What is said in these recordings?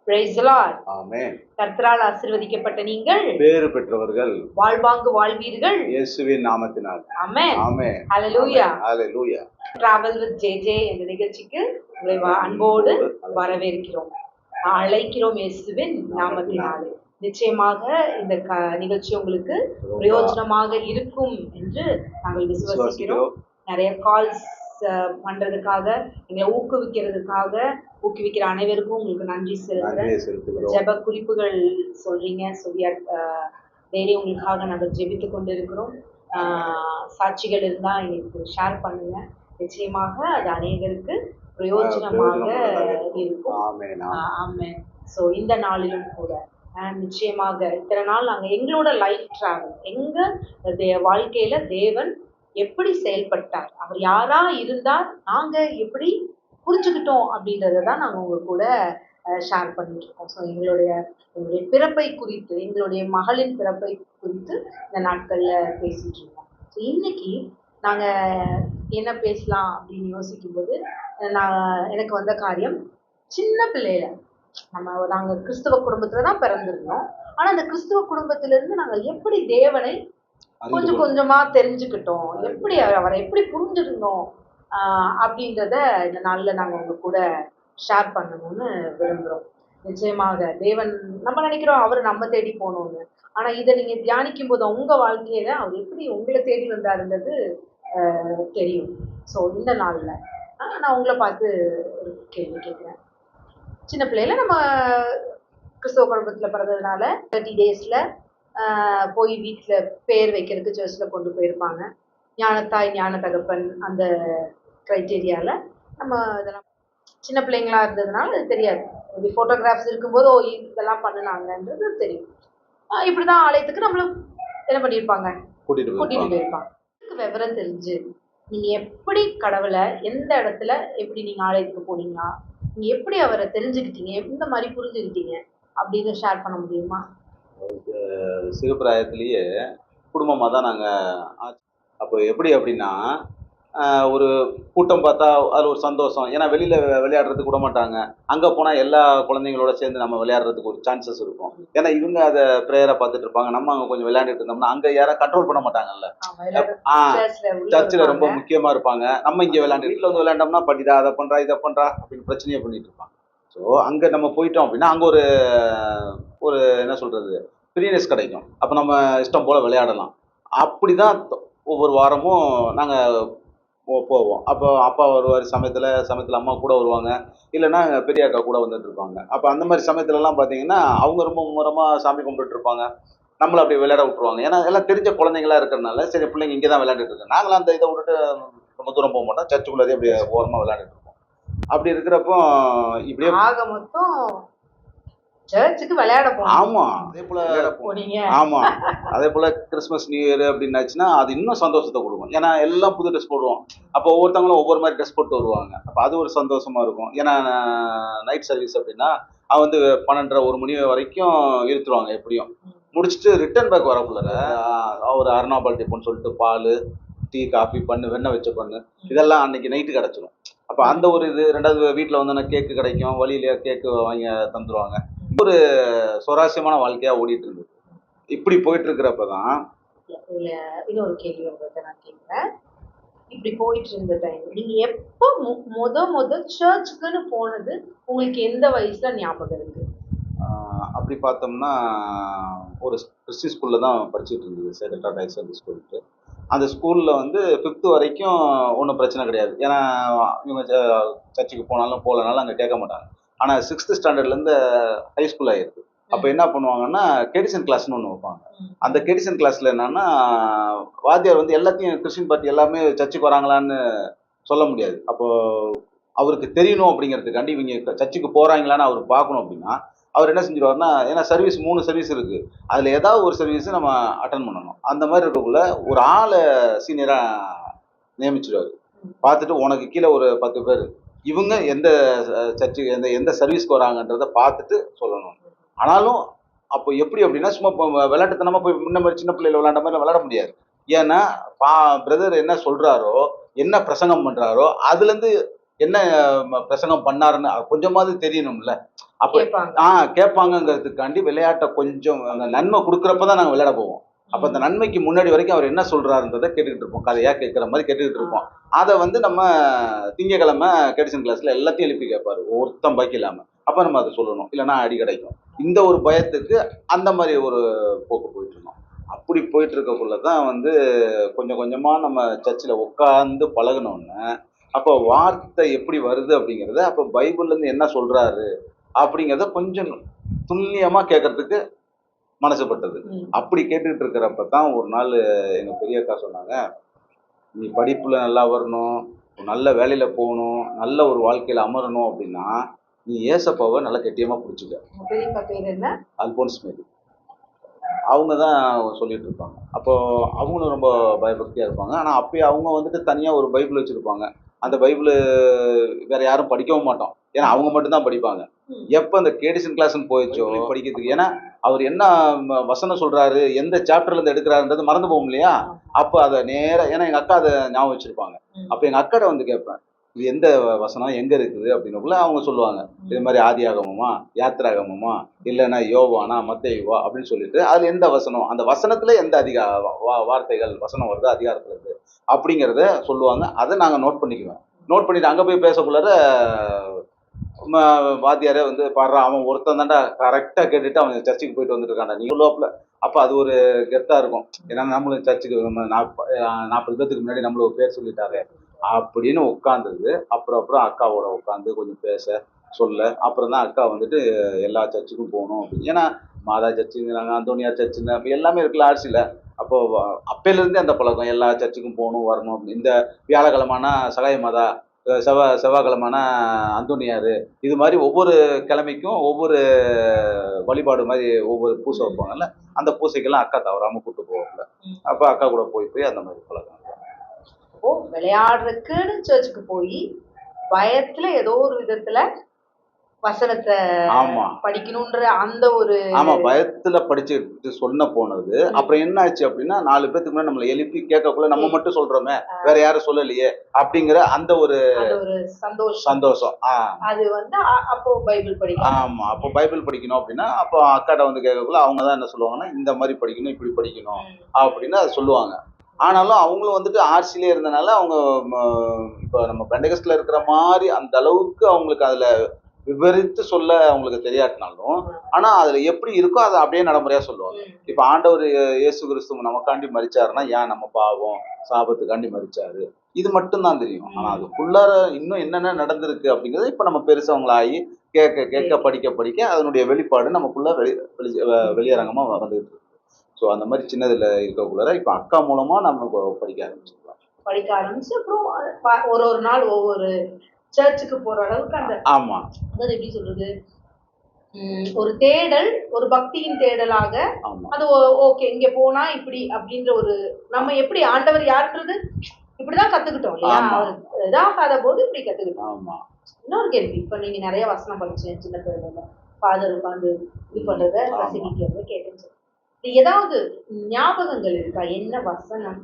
Praise the Lord. ஆமென். கர்த்தரால் ஆசீர்வதிக்கப்பட்ட நீங்கள் பேறு பெற்றவர்கள் வாழ்வாங்கு வாழ்வீர்கள் இயேசுவின் நாமத்தினால். ஆமென். ஆமென். ஹalleluya. ஹalleluya. டிராவல் வித் ஜேஜே என்ற நிகழ்ச்சிக்கு உங்களை அன்போடு வரவேற்கிறோம், அழைக்கிறோம் இயேசுவின் நாமத்தினாலே. நிச்சயமாக இந்த நிகழ்ச்சி உங்களுக்கு பிரயோஜனமாக இருக்கும் என்று நாங்கள் விசுவாசிக்கிறோம். நிறைய கால்ஸ் பண்றதுக்காக, எங்களை ஊக்குவிக்கிற அனைவருக்கும் உங்களுக்கு நன்றி செலுத்துகிறோம். ஜெப குறிப்புகள் சொல்றீங்க, டெய்லி உங்களுக்காக நாங்கள் ஜெபித்து கொண்டு இருக்கிறோம். சாட்சிகள் இருந்தா எங்களுக்கு ஷேர் பண்ணுங்க, நிச்சயமாக அது அநேகருக்கு பிரயோஜனமாக இருக்கும். ஆமென். ஸோ இந்த நாளிலும் கூட நிச்சயமாக இத்தனை நாள் நாங்கள் எங்களோட லைஃப் டிராவல், எங்க வாழ்க்கையில தேவன் எப்படி செயல்பட்டார், அவர் யாரா இருந்தார், நாங்க எப்படி புரிஞ்சுக்கிட்டோம் அப்படின்றத தான் நாங்கள் உங்க கூட ஷேர் பண்ணிட்டு இருக்கோம். ஸோ எங்களுடைய பிறப்பை குறித்து, எங்களுடைய மகளின் பிறப்பை குறித்து இந்த நாட்கள்ல பேசிட்டு இருக்கோம். ஸோ இன்னைக்கு நாங்க என்ன பேசலாம் அப்படின்னு யோசிக்கும் போது எனக்கு வந்த காரியம், சின்ன பிள்ளையில நாங்க கிறிஸ்தவ குடும்பத்துல தான் பிறந்திருந்தோம். ஆனா அந்த கிறிஸ்தவ குடும்பத்தில இருந்து நாங்க எப்படி தேவனை கொஞ்சம் கொஞ்சமா தெரிஞ்சுக்கிட்டோம், எப்படி அவரை எப்படி புரிஞ்சிருந்தோம் அப்படின்றத இந்த நாள்ல நாங்க உங்க கூட ஷேர் பண்ணணும்னு விரும்புறோம். நிச்சயமாக தேவன், நம்ம நினைக்கிறோம் அவர் நம்ம தேடி போகணும்னு, ஆனா இதை நீங்க தியானிக்கும் போது உங்க வாழ்க்கையில அவர் எப்படி உங்களை தேடி வந்தாருன்றது தெரியும். ஸோ இந்த நாள்ல நான் உங்களை பார்த்து ஒரு கேள்வி கேட்குறேன். சின்ன பிள்ளையில நம்ம கிறிஸ்தவ குடும்பத்துல பிறந்ததுனால 30 daysல போய் வீட்டில் பேர் வைக்கிறதுக்கு சர்ச்சில் கொண்டு போயிருப்பாங்க. ஞானத்தாய் ஞான தகப்பன் அந்த க்ரைட்டீரியாவில் நம்ம இதெல்லாம் சின்ன பிள்ளைங்களா இருந்ததுனால அது தெரியாது. இப்படி ஃபோட்டோகிராஃப்ஸ் இருக்கும்போது இதெல்லாம் பண்ணினாங்கன்றது தெரியும். இப்படி தான் ஆலயத்துக்கு நம்மளும் என்ன பண்ணியிருப்பாங்க, கூட்டிகிட்டு போயிருப்பாங்க. விவரம் தெரிஞ்சு நீங்கள் எப்படி கடவுளை எந்த இடத்துல எப்படி நீங்கள் ஆலயத்துக்கு போனீங்களா, நீங்கள் எப்படி அவரை தெரிஞ்சுக்கிட்டீங்க, எந்த மாதிரி புரிஞ்சுக்கிட்டீங்க அப்படின்னு ஷேர் பண்ண முடியுமா? சிறுபிராயத்திலேயே குடும்பமாக தான் நாங்கள். அப்போ எப்படி அப்படின்னா, ஒரு கூட்டம் பார்த்தா அதில் ஒரு சந்தோஷம். ஏன்னா வெளியில் விளையாடுறதுக்கு விட மாட்டாங்க. அங்கே போனால் எல்லா குழந்தைங்களோட சேர்ந்து நம்ம விளையாடுறதுக்கு ஒரு சான்சஸ் இருக்கும். ஏன்னா இவங்க அதை ப்ரேயரை பார்த்துட்டு இருப்பாங்க, நம்ம அங்கே கொஞ்சம் விளையாண்டுட்டு இருந்தோம்னா அங்கே யாரும் கண்ட்ரோல் பண்ண மாட்டாங்கல்ல. சர்ச்சில் ரொம்ப முக்கியமாக இருப்பாங்க. நம்ம இங்கே விளையாண்டு வீட்டில் வந்து விளையாண்டோம்னா படிதா, அதை பண்ணுறா, இதை பண்ணுறா அப்படின்னு பிரச்சனையே பண்ணிட்டு இருப்பாங்க. ஸோ அங்கே நம்ம போயிட்டோம் அப்படின்னா அங்கே ஒரு என்ன சொல்கிறது, ஃப்ரீனஸ் கிடைக்கும். அப்போ நம்ம இஷ்டம் போல் விளையாடலாம். அப்படி தான் ஒவ்வொரு வாரமும் நாங்கள் போவோம். அப்போ அப்பா வருவார், சமயத்தில் அம்மா கூட வருவாங்க, இல்லைன்னா பெரிய அக்கா கூட வந்துட்டு இருப்பாங்க. அப்போ அந்த மாதிரி சமயத்துலலாம் பார்த்தீங்கன்னா அவங்க ரொம்ப மும்முரமாக சாமி கும்பிட்டுட்டு இருப்பாங்க, நம்மளை அப்படி விளையாட விட்டுருவாங்க. ஏன்னா எல்லாம் தெரிஞ்ச குழந்தைங்களா இருக்கிறனால சரி பிள்ளைங்க இங்கே தான் விளையாண்டுட்டு இருக்கு, நாங்களாம் அந்த இதை விட்டுட்டு ரொம்ப தூரம் போக மாட்டோம், சர்ச்சுக்குள்ளதே அப்படியே ஓரமாக விளையாண்டுட்டு இருப்போம். அப்படி இருக்கிறப்போ இப்படியே மொத்தம் சர்ச்சுக்கு விளையாட போனோம். ஆமா, அதே போல போனீங்க. ஆமா, அதே போல கிறிஸ்மஸ் நியூ இயர் அப்படின்னாச்சுன்னா அது இன்னும் சந்தோஷத்தை கொடுக்கும். ஏன்னா எல்லாம் புது ட்ரெஸ் போடுவோம். அப்போ ஒவ்வொருத்தவங்களும் ஒவ்வொரு மாதிரி ட்ரெஸ் போட்டு வருவாங்க. அப்போ அது ஒரு சந்தோஷமா இருக்கும். ஏன்னா நைட் சர்வீஸ் அப்படின்னா வந்து 12:30-1 மணி வரைக்கும் இருத்துருவாங்க. எப்படியும் முடிச்சுட்டு ரிட்டர்ன் பேக் வரக்குள்ள ஒரு அருணாபால் டிஃபன் சொல்லிட்டு பால், டீ, காஃபி, பண்ணு, வெண்ணெய் வச்ச பண்ணு, இதெல்லாம் அன்னைக்கு நைட்டு கிடச்சிடும். அப்போ அந்த ஒரு இது. ரெண்டாவது வீட்டில் வந்தோன்னா கேக்கு கிடைக்கும், வழியிலேயே கேக்கு வாங்கி தந்துடுவாங்க. ஒரு சுவாரஸ்யமான வாழ்க்கையா ஓடிட்டு இருந்தது. இப்படி போயிட்டு இருக்கிறப்பதான் இன்னொரு கேள்வி உங்களுக்கு நான் கேட்கிறேன். இப்படி போயிட்டு இருந்த டைம் நீங்க எப்போ முத சர்ச்சுக்குன்னு போனது உங்களுக்கு எந்த வயசுல ஞாபகம் இருக்கு? அப்படி பார்த்தோம்னா ஒரு கிறிஸ்டின் ஸ்கூல்ல தான் படிச்சுட்டு இருந்தது, சேடட்டா டைசர் ஸ்கூலுக்கு. அந்த ஸ்கூலில் வந்து 5th வரைக்கும் ஒன்றும் பிரச்சனை கிடையாது. ஏன்னா இவங்க சர்ச்சுக்கு போனாலும் போகலனாலும் அங்கே கேட்க மாட்டாங்க. ஆனால் 6th ஸ்டாண்டர்ட்லேருந்து ஹை ஸ்கூல் ஆகிருக்கு. அப்போ என்ன பண்ணுவாங்கன்னா கெடிசன் கிளாஸ்னு ஒன்று வைப்பாங்க. அந்த கெடிசன் கிளாஸில் என்னன்னா வாத்தியார் வந்து எல்லாத்தையும் கிறிஸ்டின் பார்ட்டி எல்லாமே சர்ச்சுக்கு வராங்களான்னு சொல்ல முடியாது. அப்போது அவருக்கு தெரியணும் அப்படிங்கிறதுக்காண்டி இவங்க சர்ச்சுக்கு போகிறாங்களான்னு அவர் பார்க்கணும் அப்படின்னா அவர் என்ன செஞ்சிருவாருன்னா, ஏன்னா சர்வீஸ் 3 சர்வீஸ் இருக்குது, அதில் ஏதாவது ஒரு சர்வீஸை நம்ம அட்டன் பண்ணணும். அந்த மாதிரி இருக்கக்குள்ள ஒரு ஆளை சீனியராக நியமிச்சிடுவார். பார்த்துட்டு உனக்கு கீழே ஒரு 10 பேர், இவங்க எந்த சர்ச்சுக்கு எந்த சர்வீஸ்க்கு வராங்கன்றதை பார்த்துட்டு சொல்லணும். ஆனாலும் அப்போ எப்படி அப்படின்னா சும்மா விளையாட்டுத்தனமாக போய் முன்ன மாதிரி சின்ன பிள்ளைகள் விளையாண்ட மாதிரி விளையாட முடியாது. ஏன்னா பிரதர் என்ன சொல்கிறாரோ, என்ன பிரசங்கம் பண்ணுறாரோ அதுலேருந்து என்ன பிரசங்கம் பண்ணாருன்னு கொஞ்சமாவது தெரியணும்ல. அப்ப கேட்பாங்க. கேட்பாங்கங்கிறதுக்காண்டி விளையாட்டை கொஞ்சம் அந்த நன்மை கொடுக்குறப்ப தான் நாங்கள் விளையாட போவோம். அப்ப அந்த நன்மைக்கு முன்னாடி வரைக்கும் அவர் என்ன சொல்றாருன்றதை கேட்டுக்கிட்டு இருப்போம். கதையா கேட்கிற மாதிரி கேட்டுக்கிட்டு இருப்போம். அதை வந்து நம்ம திங்கக்கிழமை கேடிசன் கிளாஸ்ல எல்லாத்தையும் எழுப்பி கேட்பாரு, ஒருத்தன் பாக்கி இல்லாம. அப்ப நம்ம அதை சொல்லணும், இல்லைன்னா அடி கிடைக்கும். இந்த ஒரு பயத்துக்கு அந்த மாதிரி ஒரு போக்கு போயிட்டு இருந்தோம். அப்படி போயிட்டு இருக்கக்குள்ளதான் வந்து கொஞ்சம் கொஞ்சமா நம்ம சர்ச்சில் உட்கார்ந்து பழகினோன்னு, அப்போ வார்த்தை எப்படி வருது அப்படிங்கிறத, அப்போ பைபிள்ல இருந்து என்ன சொல்றாரு அப்படிங்கிறத கொஞ்சம் துல்லியமா கேட்கறதுக்கு மனசுப்பட்டது. அப்படி கேட்டுக்கிட்டு இருக்கிறப்ப தான் ஒரு நாள் எங்க பெரிய அக்கா சொன்னாங்க, நீ படிப்புல நல்லா வரணும், நல்ல வேலையில போகணும், நல்ல ஒரு வாழ்க்கையில அமரணும் அப்படின்னா நீ ஏசப்பாவை நல்லா கெட்டியமா பிடிச்சிக்க. பெரியப்பா பேர் என்ன? அல்போன்ஸ் மேரி. அவங்க தான் சொல்லிட்டு இருப்பாங்க. அப்போ அவங்களும் ரொம்ப பயபக்தியா இருப்பாங்க. ஆனா அப்பயே அவங்க வந்துட்டு தனியா ஒரு பைபிள் வச்சிருப்பாங்க. அந்த பைபிள் வேற யாரும் படிக்கவும் மாட்டோம். ஏன்னா அவங்க மட்டும் தான் படிப்பாங்க. எப்ப அந்த கேடிசன் கிளாஸ்ன்னு போயிடுச்சோ படிக்கிறதுக்கு, ஏன்னா அவர் என்ன வசனம் சொல்றாரு, எந்த சாப்டர்ல இருந்து எடுக்கிறாருன்றது மறந்து போகும் இல்லையா? அப்ப அதை நேரா, ஏன்னா எங்க அக்கா அதை ஞாபகம் வச்சிருப்பாங்க. அப்ப எங்க அக்காட்ட வந்து கேட்பேன், இது எந்த வசனம் எங்க இருக்குது அப்படின்னக்குள்ள அவங்க சொல்லுவாங்க, இது மாதிரி ஆதியாகமமா, யாத்திராகமமா, இல்லைன்னா யோவானா, மத்தேயுவா அப்படின்னு சொல்லிட்டு அதுல எந்த வசனம், அந்த வசனத்துல எந்த வார்த்தைகள் வசனம் வருது அதிகாரத்துல இருந்து அப்படிங்கிறத சொல்லுவாங்க. அதை நாங்க நோட் பண்ணிக்குவேன். நோட் பண்ணிட்டு அங்க போய் பேசக்குள்ளார வாத்தியாரே வந்து பாடுறா, அவன் ஒருத்தன் தாண்டா கரெக்டா கேட்டுட்டு அவன் சர்ச்சுக்கு போயிட்டு வந்துட்டு இருக்காண்டா நீ சொல்லுவாப்புல. அப்ப அது ஒரு கெத்தா இருக்கும். ஏன்னா நம்மளும் சர்ச்சுக்கு நம்ம 40 பேத்துக்கு முன்னாடி நம்மள ஒரு பேர் சொல்லிட்டாரு அப்படின்னு உட்காந்துருது. அப்புறம் அக்காவோட உட்காந்து கொஞ்சம் பேச சொல்ல, அப்புறம் தான் அக்கா வந்துட்டு எல்லா சர்ச்சுக்கும் போகணும் அப்படின்னு. ஏன்னா மாதா சர்ச்சுங்கிறாங்க, அந்தோனியார் சர்ச்சுங்க, அப்போ எல்லாமே இருக்குல்ல ஆர்சியில். அப்போ அப்பையிலேருந்தே அந்த பழக்கம், எல்லா சர்ச்சுக்கும் போகணும் வரணும் அப்படின்னு. இந்த வியாழக்கிழமைனா சகாய மாதா, செவ்வாய்க்கிழமைனா அந்தோனியார், இது மாதிரி ஒவ்வொரு கிழமைக்கும் ஒவ்வொரு வழிபாடு மாதிரி ஒவ்வொரு பூசை வைப்பாங்கல்ல, அந்த பூசைக்கெல்லாம் அக்கா தவறாமல் கூப்பிட்டு போவாங்கல்ல. அப்போ அக்கா கூட போய் அந்த மாதிரி பழக்கம். ஓ, விளையாடுறதுக்குன்னு சர்ச்சுக்கு போய் பயத்துல ஏதோ ஒரு விதத்துல வசனத்தை படிக்கணும்ன்ற அந்த ஒரு பயத்துல படிச்சுட்டு சொன்ன போனது. அப்புறம் என்ன ஆச்சு அப்படின்னா, 4 பேத்துக்கு முன்னாடி நம்மளை எழுப்பி கேட்கக்குள்ள நம்ம மட்டும் சொல்றோமே, வேற யாரும் சொல்லலையே அப்படிங்கிற அந்த ஒரு சந்தோஷம். அது வந்து அப்போ பைபிள் படிக்கணும். அப்போ பைபிள் படிக்கணும் அப்படின்னா, அப்போ அக்காட்ட வந்து கேட்கக்குள்ள அவங்க தான் என்ன சொல்லுவாங்கன்னா, இந்த மாதிரி படிக்கணும், இப்படி படிக்கணும் அப்படின்னு அதை சொல்லுவாங்க. ஆனாலும் அவங்களும் வந்துட்டு ஆர்சிலே இருந்தனால அவங்க இப்போ நம்ம பெண்டகஸ்ட்ல இருக்கிற மாதிரி அந்த அளவுக்கு அவங்களுக்கு அதுல விவரித்து சொல்ல அவங்களுக்கு தெரியாட்டினாலும், ஆனா அதுல எப்படி இருக்கோ அதை அப்படியே நடைமுறையா சொல்லுவாங்க. இப்ப ஆண்டவர் இயேசு கிறிஸ்து நமக்காண்டி மரிச்சாருன்னா ஏன் நம்ம பாவம் சாபத்துக்காண்டி மரிச்சாரு, இது மட்டும் தான் தெரியும். ஆனா அதுக்குள்ளார இன்னும் என்னென்ன நடந்திருக்கு அப்படிங்கிறது இப்ப நம்ம பெருசவங்களாகி கேட்க கேட்க படிக்க படிக்க அதனுடைய வெளிப்பாடு நமக்குள்ள வெளியரங்கமா வந்துட்டு இருக்கு. ஸோ அந்த மாதிரி சின்னதுல இருக்கக்குள்ளார இப்ப அக்கா மூலமா நம்ம படிக்க ஆரம்பிச்சிருக்கலாம். படிக்க ஆரம்பிச்சு அப்புறம் ஒரு நாள் ஒவ்வொரு சர்ச்சுக்கு போற அளவுக்கு அந்த அதாவது எப்படி சொல்றது, ஒரு தேடல், ஒரு பக்தியின் தேடலாக அது ஓகே இங்க போனா இப்படி அப்படின்ற ஒரு நம்ம எப்படி ஆண்டவர் யாருன்றது இப்படிதான் கத்துக்கிட்டோம் இல்லையா? அவர் இதாகாத போது இப்படி கத்துக்கிட்டோம். இன்னொரு கேள்வி, இப்ப நீங்க நிறைய வசனம் படிச்சேன் சின்ன பிள்ளைல, ஃபாதர் உட்காந்து இது பண்றத ரசிக்கிறத கேட்டேன்னு, ஏதாவது ஞாபகங்கள் இருக்கா? என்ன வசனம்,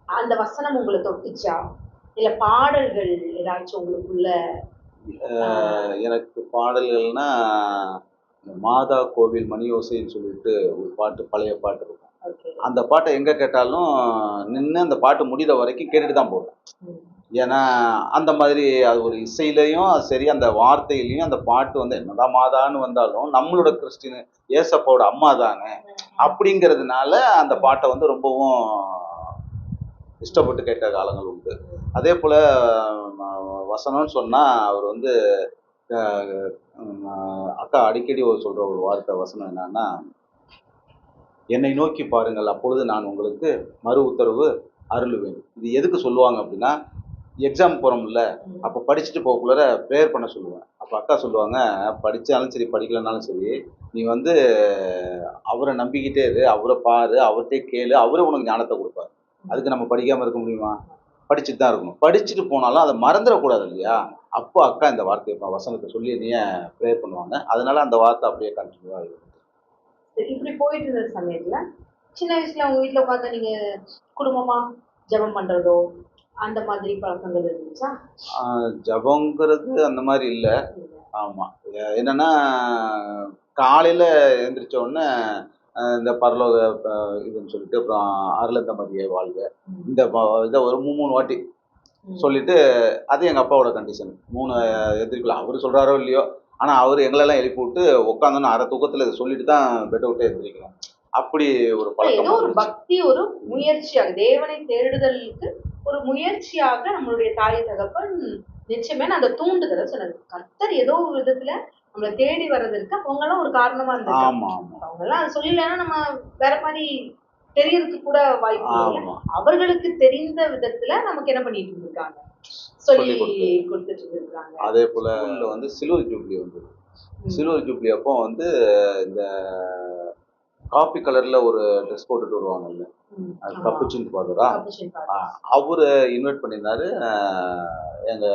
அந்த வசனம் உங்களை தொட்டுச்சா, இல்ல பாடல்கள் ஏதாச்சும் உங்களுக்குள்ள? எனக்கு பாடல்கள்னா மாதா கோவில் மணியோசைன்னு சொல்லிட்டு ஒரு பாட்டு, பழைய பாட்டு இருக்கும். அந்த பாட்டை எங்க கேட்டாலும் நின்று அந்த பாட்டு முடிகிற வரைக்கும் கேட்டுட்டு தான் போவேன். ஏன்னா அந்த மாதிரி அது ஒரு இசையிலையும் சரி, அந்த வார்த்தையிலையும் அந்த பாட்டு வந்து என்னதான் மாதான்னு வந்தாலும் நம்மளோட கிறிஸ்டின் ஏசப்பாவோட அம்மா தானே அப்படிங்கிறதுனால அந்த பாட்டை வந்து ரொம்பவும் இஷ்டப்பட்டு கேட்க காலங்கள் உண்டு. அதே போல வசனம்னு சொன்னா அவர் வந்து அக்கா அடிக்கடி சொல்ற ஒரு வார்த்தை வசனம் என்னன்னா, என்னை நோக்கி பாருங்கள் அப்பொழுது நான் உங்களுக்கு மறு உத்தரவு அருளுவேன். இது எதுக்கு சொல்லுவாங்க அப்படின்னா, எக்ஸாம் போறோம்ல, அப்போ படிச்சுட்டு போகக்குள்ள ப்ரேயர் பண்ண சொல்லுவேன். அப்போ அக்கா சொல்லுவாங்க, படிச்சாலும் சரி படிக்கலனாலும் சரி, நீ வந்து அவரை நம்பிக்கிட்டே இரு, அவரை பாரு, அவர்கிட்டே கேளு, அவரே உனக்கு ஞானத்தை கொடுப்பாரு. அதுக்கு நம்ம படிக்காம இருக்க முடியுமா? படிச்சுட்டு தான் இருக்கணும். படிச்சுட்டு போனாலும் அதை மறந்துடக்கூடாது இல்லையா? அப்போ அக்கா இந்த வார்த்தையை வசனத்தை சொல்லி நீ ப்ரேயர் பண்ணுவாங்க. அதனால அந்த வார்த்தை அப்படியே கண்டினியூவா இருக்கும். இப்படி போயிட்டு இருந்த சமயத்துல சின்ன வயசுல உங்க வீட்டுல உட்காந்து நீங்க குடும்பமா ஜெபம் பண்றதோ அந்த மாதிரி பழக்கங்கள் இருந்துச்சா? ஜபங்கிறது அந்த மாதிரி இல்லை. இல்ல. ஆமாம். என்னன்னா காலையில் எழுந்திரிச்ச உடனே இந்த பரலோக இதுன்னு சொல்லிட்டு அப்புறம் அருளந்த மதிய வாழ்க ம். இந்த இதை ஒரு மூணு வாட்டி ம். சொல்லிட்டு அது எங்கள் அப்பாவோட கண்டிஷன். 3 எந்திரிக்கலாம். அவர் சொல்கிறாரோ இல்லையோ, ஆனால் அவர் எங்களெல்லாம் எழுப்பி விட்டு உட்காந்தோன்னு அரை தூக்கத்தில் இதை சொல்லிட்டு தான் பெட்டை விட்டு எந்திரிக்கணும். அப்படி ஒரு ஏதோ பழக்கம் ஒரு இருந்துச்சு. பக்தி, ஒரு முயற்சியாக தேவனை தேடுதலுக்கு ஒரு முயற்சியாக நம்மளுடைய தாய் தகப்பன் நிச்சயமே அந்த தூண்டுதலை சொன்னது. கர்த்தர் ஏதோ ஒரு விதத்துல நம்மளை தேடி வர்றதற்கு அவங்க எல்லாம் ஒரு காரணமா இருந்திருக்காங்க. ஆமாம் ஆமாம் அவங்க எல்லாம் அதை சொல்லலைன்னா நம்ம வேற மாதிரி தெரியறதுக்கு கூட வாய்ப்பு இல்லை. ஆமாம். அவர்களுக்கு தெரிந்த விதத்துல நமக்கு என்ன பண்ணிட்டு இருந்திருக்காங்க, சொல்லி கொடுத்துட்டு இருந்திருக்காங்க. அதே போல் வந்து சில்வர் ஜூப்ளி வந்தது. சில்வர் ஜூப்ளி அப்போ வந்து இந்த காபி கலர்ல ஒரு ட்ரெஸ் போட்டுட்டு வருவாங்கல்ல, அது கப்புச்சின் ஃபாதரா, அவரு இன்வைட் பண்ணியிருந்தாரு எங்க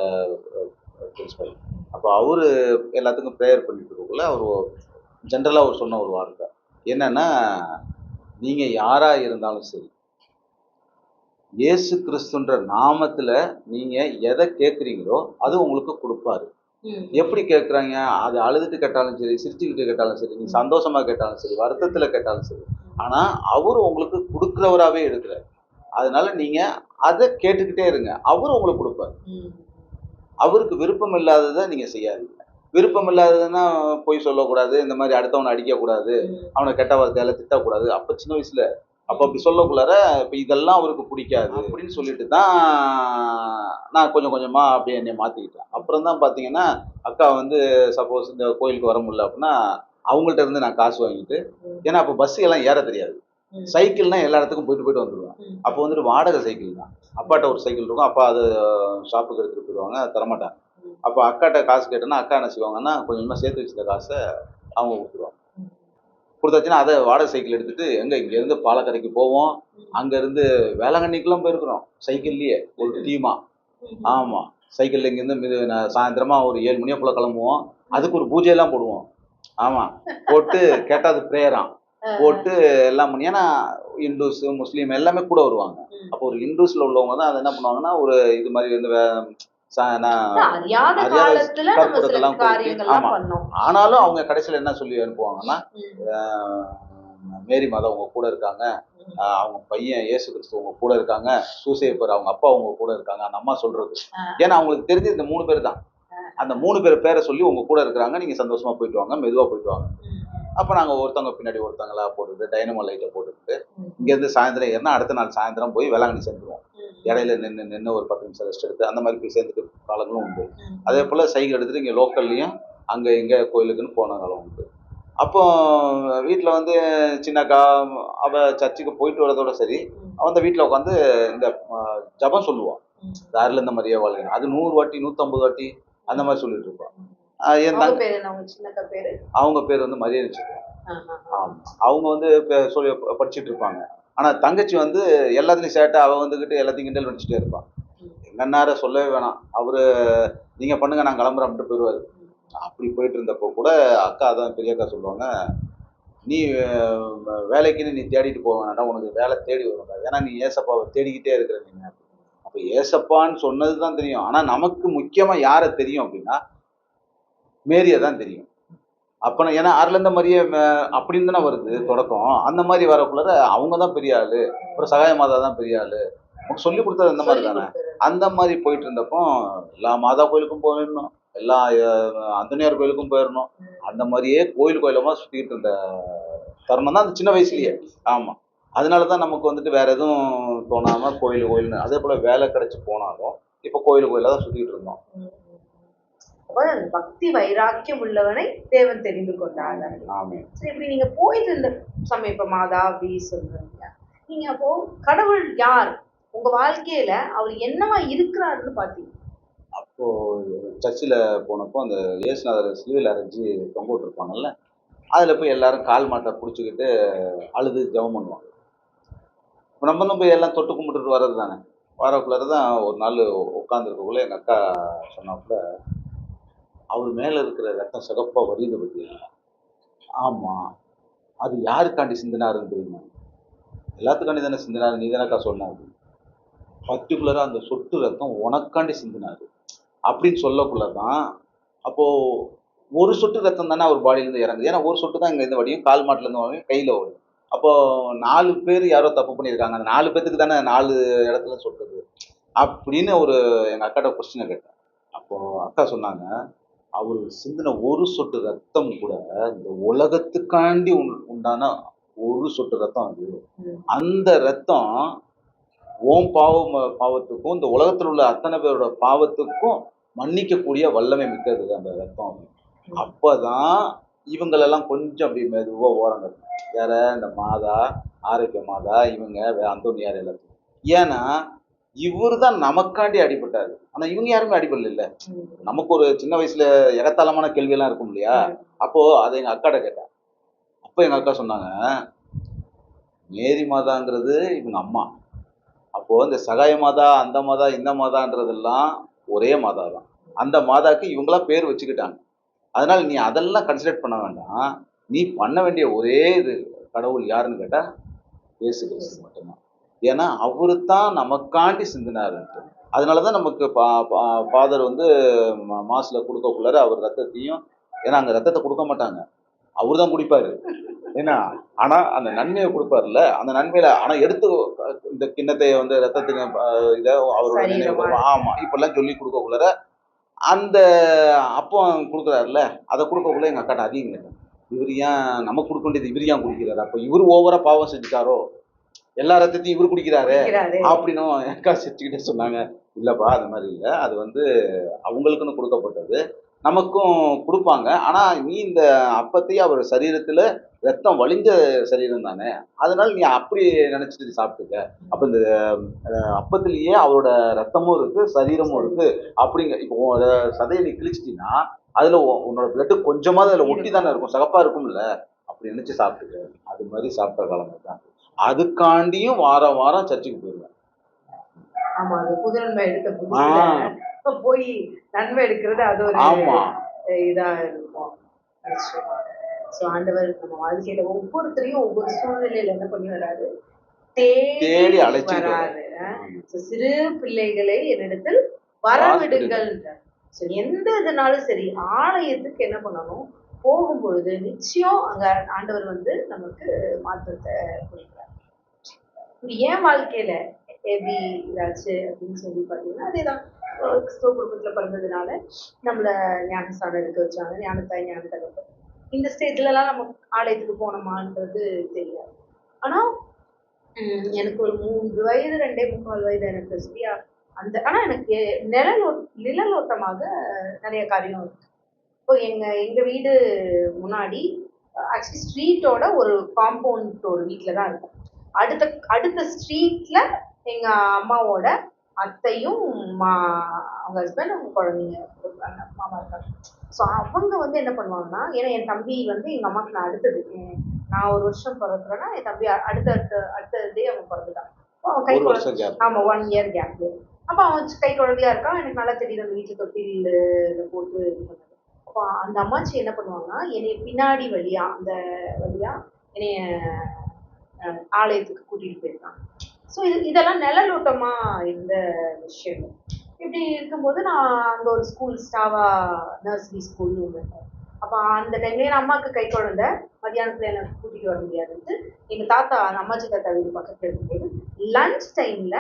பிரின்சிபல். அப்போ அவரு எல்லாத்துக்கும் ப்ரேயர் பண்ணிட்டு இருக்கக்குள்ள அவர் ஜென்ரலாக அவர் சொன்ன ஒரு வார்த்தை என்னன்னா, நீங்க யாரா இருந்தாலும் சரி, இயேசு கிறிஸ்துன்ற நாமத்துல நீங்க எதை கேட்குறீங்களோ அது உங்களுக்கு கொடுப்பாரு. எப்படி கேட்குறாங்க? அது அழுதுட்டு கேட்டாலும் சரி, சிரிச்சுக்கிட்டு கேட்டாலும் சரி, நீ சந்தோஷமா கேட்டாலும் சரி, வருத்தத்துல கேட்டாலும் சரி, ஆனா அவரு உங்களுக்கு கொடுக்குறவராகவே இருக்கிறார். அதனால நீங்க அதை கேட்டுக்கிட்டே இருங்க, அவரு உங்களுக்கு கொடுப்பாரு. அவருக்கு விருப்பம் இல்லாததை நீங்க செய்யாதீங்க. விருப்பம் இல்லாததுன்னா போய் சொல்லக்கூடாது, இந்த மாதிரி அடுத்தவனை அடிக்கக்கூடாது, அவனை கெட்ட வார்த்தையால திட்டக்கூடாது. அப்போ சின்ன வயசுல அப்போ அப்படி சொல்லக்குள்ளார இப்போ இதெல்லாம் அவருக்கு பிடிக்காது அப்படின்னு சொல்லிட்டு தான் நான் கொஞ்சம் கொஞ்சமாக அப்படியே என்னை மாற்றிக்கிட்டேன். அப்புறம் தான் பார்த்தீங்கன்னா அக்கா வந்து சப்போஸ் இந்த கோயிலுக்கு வர முடியல அப்படின்னா அவங்கள்ட்ட இருந்து நான் காசு வாங்கிட்டு, ஏன்னா அப்போ பஸ்ஸு எல்லாம் ஏற தெரியாது, சைக்கிள்னா எல்லா இடத்துக்கும் போயிட்டு போயிட்டு வந்துடுவேன். அப்போ வந்துட்டு வாடகை சைக்கிள் தான். அப்பாட்ட ஒரு சைக்கிள் இருக்கும், அப்பா அது ஷாப்புக்கு எடுத்துகிட்டு போயிடுவாங்க, தரமாட்டாங்க. அப்போ அக்காட்ட காசு கேட்டேன்னா அக்கா என்ன செய்வாங்கன்னா கொஞ்சமாக சேர்த்து வச்சுருந்த காசை அவங்க கொடுத்துருவாங்க. கொடுத்தாச்சுன்னா அதை வாடகை சைக்கிள் எடுத்துகிட்டு இங்கேருந்து பாலக்கரைக்கு போவோம், அங்கேருந்து வேளாங்கண்ணிக்கெல்லாம் போயிருக்கிறோம் சைக்கிள்லேயே ஒரு டீமாக. ஆமாம், சைக்கிளில் இங்கேருந்து சாயந்தரமாக ஒரு 7 மணியை போல் கிளம்புவோம். அதுக்கு ஒரு பூஜையெல்லாம் போடுவோம். ஆமாம், போட்டு கேட்டால் அது ப்ரேயராம் போட்டு எல்லாம் பண்ணி, ஏன்னா இந்துஸ் முஸ்லீம் எல்லாமே கூட வருவாங்க. அப்போ ஒரு இந்துஸில் உள்ளவங்க தான் அதை என்ன பண்ணுவாங்கன்னா ஒரு இது மாதிரி வந்து ஆனாலும் அவங்க கடைசியில் என்ன சொல்லி அனுப்புவாங்கன்னா, மேரி மாதா உங்க கூட இருக்காங்க, அவங்க பையன் இயேசு கிறிஸ்து உங்க கூட இருக்காங்க, சூசேப்பர் அவங்க அப்பா உங்க கூட இருக்காங்க, அந்த அம்மா சொல்றது. ஏன்னா அவங்களுக்கு தெரிஞ்சு இந்த 3 பேர் தான், அந்த 3 பேர் பேரை சொல்லி உங்க கூட இருக்கிறாங்க, நீங்க சந்தோஷமா போயிட்டு வாங்க, மெதுவா போயிட்டு வாங்க. அப்போ நாங்கள் ஒருத்தவங்க பின்னாடி ஒருத்தங்களா போட்டுட்டு டைனமோ லைட்டை போட்டுக்கிட்டு இங்கேருந்து சாயந்தரம் ஏறினா அடுத்த நாள் சாயந்தரம் போய் வேளாங்கண்ணி சேர்ந்துருவோம். இடையில நின்று ஒரு 10 நிமிஷம் ரெஸ்ட் எடுத்து அந்த மாதிரி போய் சேர்ந்துட்டு காலங்களும் உண்டு. அதே போல் சைக்கிள் எடுத்துகிட்டு இங்கே லோக்கல்லையும் அங்கே இங்கே கோயிலுக்குன்னு போன காலம் உண்டு. அப்போ வீட்டில் வந்து சின்னக்கா அவள் சர்ச்சுக்கு போயிட்டு வரதோட சரி, அந்த வீட்டில் உட்காந்து இந்த ஜபம் சொல்லுவான், யாரில் இந்த மாதிரியே வாழ்க்கை, அது 100 வாட்டி 150 வாட்டி அந்த மாதிரி சொல்லிட்டு இருப்பான். அவங்க பேர் வந்து மரியாதை சொல்லுவாங்க. ஆமாம், அவங்க வந்து சொல்லி படிச்சுட்டு இருப்பாங்க. ஆனால் தங்கச்சி வந்து எல்லாத்துலையும் சேட்டை, அவள் வந்துக்கிட்டு எல்லாத்தையும் கிண்டல் வச்சுட்டே இருப்பான். எங்கள் அண்ணாரை சொல்லவே வேணாம், அவர் நீங்கள் பண்ணுங்க நான் கிளம்புறேன் அப்படின்ட்டு போயிடுவார். அப்படி போயிட்டு இருந்தப்போ கூட அக்கா தான் பெரிய அக்கா சொல்லுவாங்க, நீ வேலைக்குன்னு நீ தேடிட்டு போக வேணாண்டா, உனக்கு வேலை தேடி வரும்டா, ஏன்னா நீ ஏசப்பாவை தேடிக்கிட்டே இருக்கிற நீங்கள். அப்போ ஏசப்பான்னு சொன்னது தான் தெரியும், ஆனால் நமக்கு முக்கியமாக யாரை தெரியும் அப்படின்னா மேரியை தான் தெரியும். அப்போ ஏன்னா அருளந்த மாதிரியே அப்படின்னு தானே வருது தொடக்கம், அந்த மாதிரி வரக்குள்ளார அவங்க தான் பெரிய ஆளு, அப்புறம் சகாய மாதா தான் பெரிய ஆளு, நமக்கு சொல்லி கொடுத்தது அந்த மாதிரி தானே. அந்த மாதிரி போயிட்டு இருந்தப்போ எல்லா மாதா கோயிலுக்கும் போயிடணும், எல்லா அந்தனியார் கோயிலுக்கும் போயிடணும், அந்த மாதிரியே கோயிலமாக சுற்றிக்கிட்டு இருந்த தருணம் தான் அந்த சின்ன வயசுலயே. ஆமாம், அதனால தான் நமக்கு வந்துட்டு வேற எதுவும் தோணாமல் கோயில்னு. அதே போல் வேலை கிடைச்சி போனாலும் இப்போ கோயிலாக தான் சுற்றிக்கிட்டு இருந்தோம். பக்தி வைராக்கியம் உள்ளவனை தேவன் தெரிந்து கொண்டார். இப்படி நீங்க போயிட்டு இருந்த சமயம் இப்ப மாதா அப்படி சொல்றீங்க, நீங்க அப்போ கடவுள் யார் உங்க வாழ்க்கையில அவர் என்னவா இருக்கிறாருன்னு பாத்தீங்க? அப்போ சர்ச்சில் போனப்போ அந்த இயேசுநாதர் சிலுவையில் அரைஞ்சி தொங்க விட்டுருப்பாங்கல்ல, அதில் போய் எல்லாரும் கால் மாட்டை பிடிச்சிக்கிட்டு அழுது ஜெபம் பண்ணுவாங்க. நம்ம தான் போய் எல்லாம் தொட்டு கும்பிட்டுட்டு வர்றது தானே. வரக்குள்ளார தான் ஒரு நாள் உட்காந்துருக்கக்குள்ள எங்கள் அக்கா சொன்னாப்புல, அவர் மேலே இருக்கிற ரத்தம் சிகப்பாக வடியுது பற்றியா? ஆமாம், அது யாருக்காண்டி சிந்தினாருன்னு தெரியுமா? எல்லாத்துக்காண்டி தானே சிந்தினாரு, நீ தானக்கா சொன்ன. பர்டிகுலரா அந்த சொட்டு ரத்தம் உனக்காண்டி சிந்தினாரு அப்படின்னு சொல்லக்குள்ளதான் அப்போ ஒரு சொட்டு ரத்தம் தானே அவர் பாடியில இருந்து இறங்குது. ஏன்னா ஒரு சொட்டு தான் இங்க இருந்து வடியும், கால் மாட்டுல இருந்து வடியும், கையில வடியும். அப்போ 4 பேர் யாரோ தப்பு பண்ணியிருக்காங்க. அந்த 4 பேத்துக்கு தானே 4 இடத்துல சொட்டுது அப்படின்னு ஒரு எங்க அக்காட்ட கொஸ்டினை கேட்டேன். அப்போ அக்கா சொன்னாங்க, அவரு சிந்தின ஒரு சொட்டு ரத்தம் கூட இந்த உலகத்துக்காண்டி உண்டான ஒரு சொட்டு ரத்தம் அது. அந்த ரத்தம் ஓம் பாவத்துக்கும் இந்த உலகத்தில் உள்ள அத்தனை பேரோட பாவத்துக்கும் மன்னிக்கக்கூடிய வல்லமை மிக்கது அந்த ரத்தம். அப்பதான் இவங்களெல்லாம் கொஞ்சம் அப்படி மெதுவா ஓரங்க வேற இந்த மாதா, ஆரோக்கிய மாதா, இவங்க அந்தோனியார் எல்லாத்தையும். ஏன்னா இவரு தான் நமக்காண்டி அடிபட்டாரு. ஆனா இவங்க யாருமே அடிபடல இல்ல. நமக்கு ஒரு சின்ன வயசுல எகத்தாளமான கேள்வி எல்லாம் இருக்கும் இல்லையா? அப்போ அதை எங்க அக்காட்ட கேட்டேன். அப்போ எங்க அக்கா சொன்னாங்க, மேரி மாதாங்கிறது இவங்க அம்மா. அப்போ இந்த சகாய மாதா, அந்த மாதா, இந்த மாதான்றதெல்லாம் ஒரே மாதா தான். அந்த மாதாக்கு இவங்களா பேர் வச்சுக்கிட்டாங்க. அதனால நீ அதெல்லாம் கன்சிடர் பண்ண வேண்டாம். நீ பண்ண வேண்டிய ஒரே இது கடவுள் யாருன்னு கேட்டா இயேசு கிறிஸ்து மட்டும்தான். ஏன்னா அவரு தான் நமக்காண்டி சிந்தினாருன்ட்டு. அதனாலதான் நமக்கு ஃபாதர் வந்து மாசுல கொடுக்கக்குள்ளார அவர் ரத்தத்தையும், ஏன்னா அங்க ரத்தத்தை கொடுக்க மாட்டாங்க, அவரு தான் குடிப்பாரு. ஏன்னா ஆனா அந்த நன்மையை கொடுப்பாருல்ல, அந்த நன்மையில ஆனா எடுத்து இந்த கிண்ணத்தை வந்து ரத்தத்துக்கு இதை அவரோட நினைவு, ஆமா இப்பெல்லாம் சொல்லி கொடுக்கக்குள்ளார அந்த அப்போ கொடுக்குறாருல்ல, அதை கொடுக்கக்குள்ள எங்க அக்காட்ட அதிகம் கேட்டேன், இவர் ஏன் நமக்கு கொடுக்க வேண்டியது இவர் ஏன் குடிக்கிறாரு? அப்ப இவர் ஓவரா பாவம் செஞ்சுட்டாரோ, எல்லா ரத்தத்தையும் இவர் குடிக்கிறாரு அப்படின்னு என் அக்கா சிரிச்சுக்கிட்டே சொன்னாங்க. இல்லப்பா அது மாதிரி இல்லை, அது வந்து அவங்களுக்குன்னு கொடுக்கப்பட்டது, நமக்கும் கொடுப்பாங்க. ஆனா நீ இந்த அப்பத்தையும் அவர் சரீரத்துல ரத்தம் வழிஞ்ச சரீரம் தானே, அதனால நீ அப்படி நினைச்சிட்டு சாப்பிட்டுக்க. அப்ப இந்த அப்பத்திலேயே அவரோட ரத்தமும் இருக்கு, சரீரமும் இருக்கு அப்படிங்க. இப்போ சதையை நீ கிழிச்சிட்டீங்கன்னா அதுல உன்னோட பிளட்டு கொஞ்சமாவது அதுல ஒட்டி தானே இருக்கும், சகப்பா இருக்கும்ல, அப்படி நினைச்சு சாப்பிட்டுக்க. அது மாதிரி சாப்பிட்ட காலம் தான். அதுக்காண்டியும் வாரம் வாரம் சர்ச்சுக்கு போயிருவேன். ஆமா, அது புது நன்மை எடுத்த புதுசுல போய் நன்மை எடுக்கிறது அது ஒரு இதா இருக்கும். ஸோ ஆண்டவர் நம்ம வாழ்க்கையில ஒவ்வொருத்தரையும் ஒவ்வொரு சூழ்நிலையில என்ன பண்ணி வராரு, தேடி அழைச்சி வராரு. சிறு பிள்ளைகளை என்னிடத்தில் வரவிடுங்கள். எந்த இதுனாலும் சரி ஆலயத்துக்கு என்ன பண்ணணும், போகும் பொழுது நிச்சயம் அங்க ஆண்டவர் வந்து நமக்கு மாற்றத்தை கொடுக்கிறார். என் வாழ்க்கையில எப்படி இதாச்சு அப்படின்னு சொல்லி பார்த்தீங்கன்னா, அதேதான் கிறிஸ்தவ குடும்பத்துல பிறந்ததுனால நம்மள ஞானஸ்தானம் எடுக்க வச்சாங்க. ஞானத்தாய் ஞான தகப்பன் இந்த ஸ்டேஜ்லலாம் நம்ம ஆலயத்துக்கு போனோமான்றது தெரியாது. ஆனா எனக்கு ஒரு 3 வயது 2.75 வயது எனக்கு சரியா அந்த ஆனா எனக்கு நிழலோட்டமாக நிறைய காரியம் இருக்கு. இப்போ எங்க வீடு முன்னாடி ஆக்சுவலி ஸ்ட்ரீட்டோட ஒரு காம்பவுண்ட் ஒரு வீட்டில் தான் இருக்கும். அடுத்த ஸ்ட்ரீட்ல எங்க அம்மாவோட அத்தையும் அவங்க ஹஸ்பண்ட் அவங்க குழந்தைங்க மாமா இருக்காங்க. ஸோ அவங்க வந்து என்ன பண்ணுவாங்கன்னா, ஏன்னா என் தம்பி வந்து எங்க அம்மாவுக்கு நான் அடுத்தது, நான் ஒரு வருஷம் பிறக்கிறேன்னா என் தம்பி அடுத்ததே அவன் பிறந்துட்டான். அவன் கை குழந்தை, ஆமா 1 இயர் கேப். அப்போ அவன் கை குழந்தையா இருக்கான். எனக்கு நல்லா தெரியுது அந்த வீட்டு தொட்டில போட்டு இது பண்ணது. அப்போ அந்த அம்மாச்சி என்ன பண்ணுவாங்கன்னா, என்னைய பின்னாடி வழியா அந்த வழியா என்னைய ஆலயத்துக்கு கூட்டிட்டு போயிருக்காங்க. ஸோ இதெல்லாம் நிழலோட்டமா இருந்த விஷயம். இப்படி இருக்கும்போது நான் அங்கே ஒரு ஸ்கூல் ஸ்டாவா நர்சரி ஸ்கூல்னு ஒன்று. அப்போ அந்த டைம்ல என் அம்மாவுக்கு கை குழந்தை, மத்தியானத்தில் எனக்கு கூட்டிகிட்டு வர முடியாதுன்ட்டு எங்கள் தாத்தா அந்த அம்மாச்சி தாத்தா வீடு பக்கத்தில் இருக்கும்போது லன்ச் டைமில்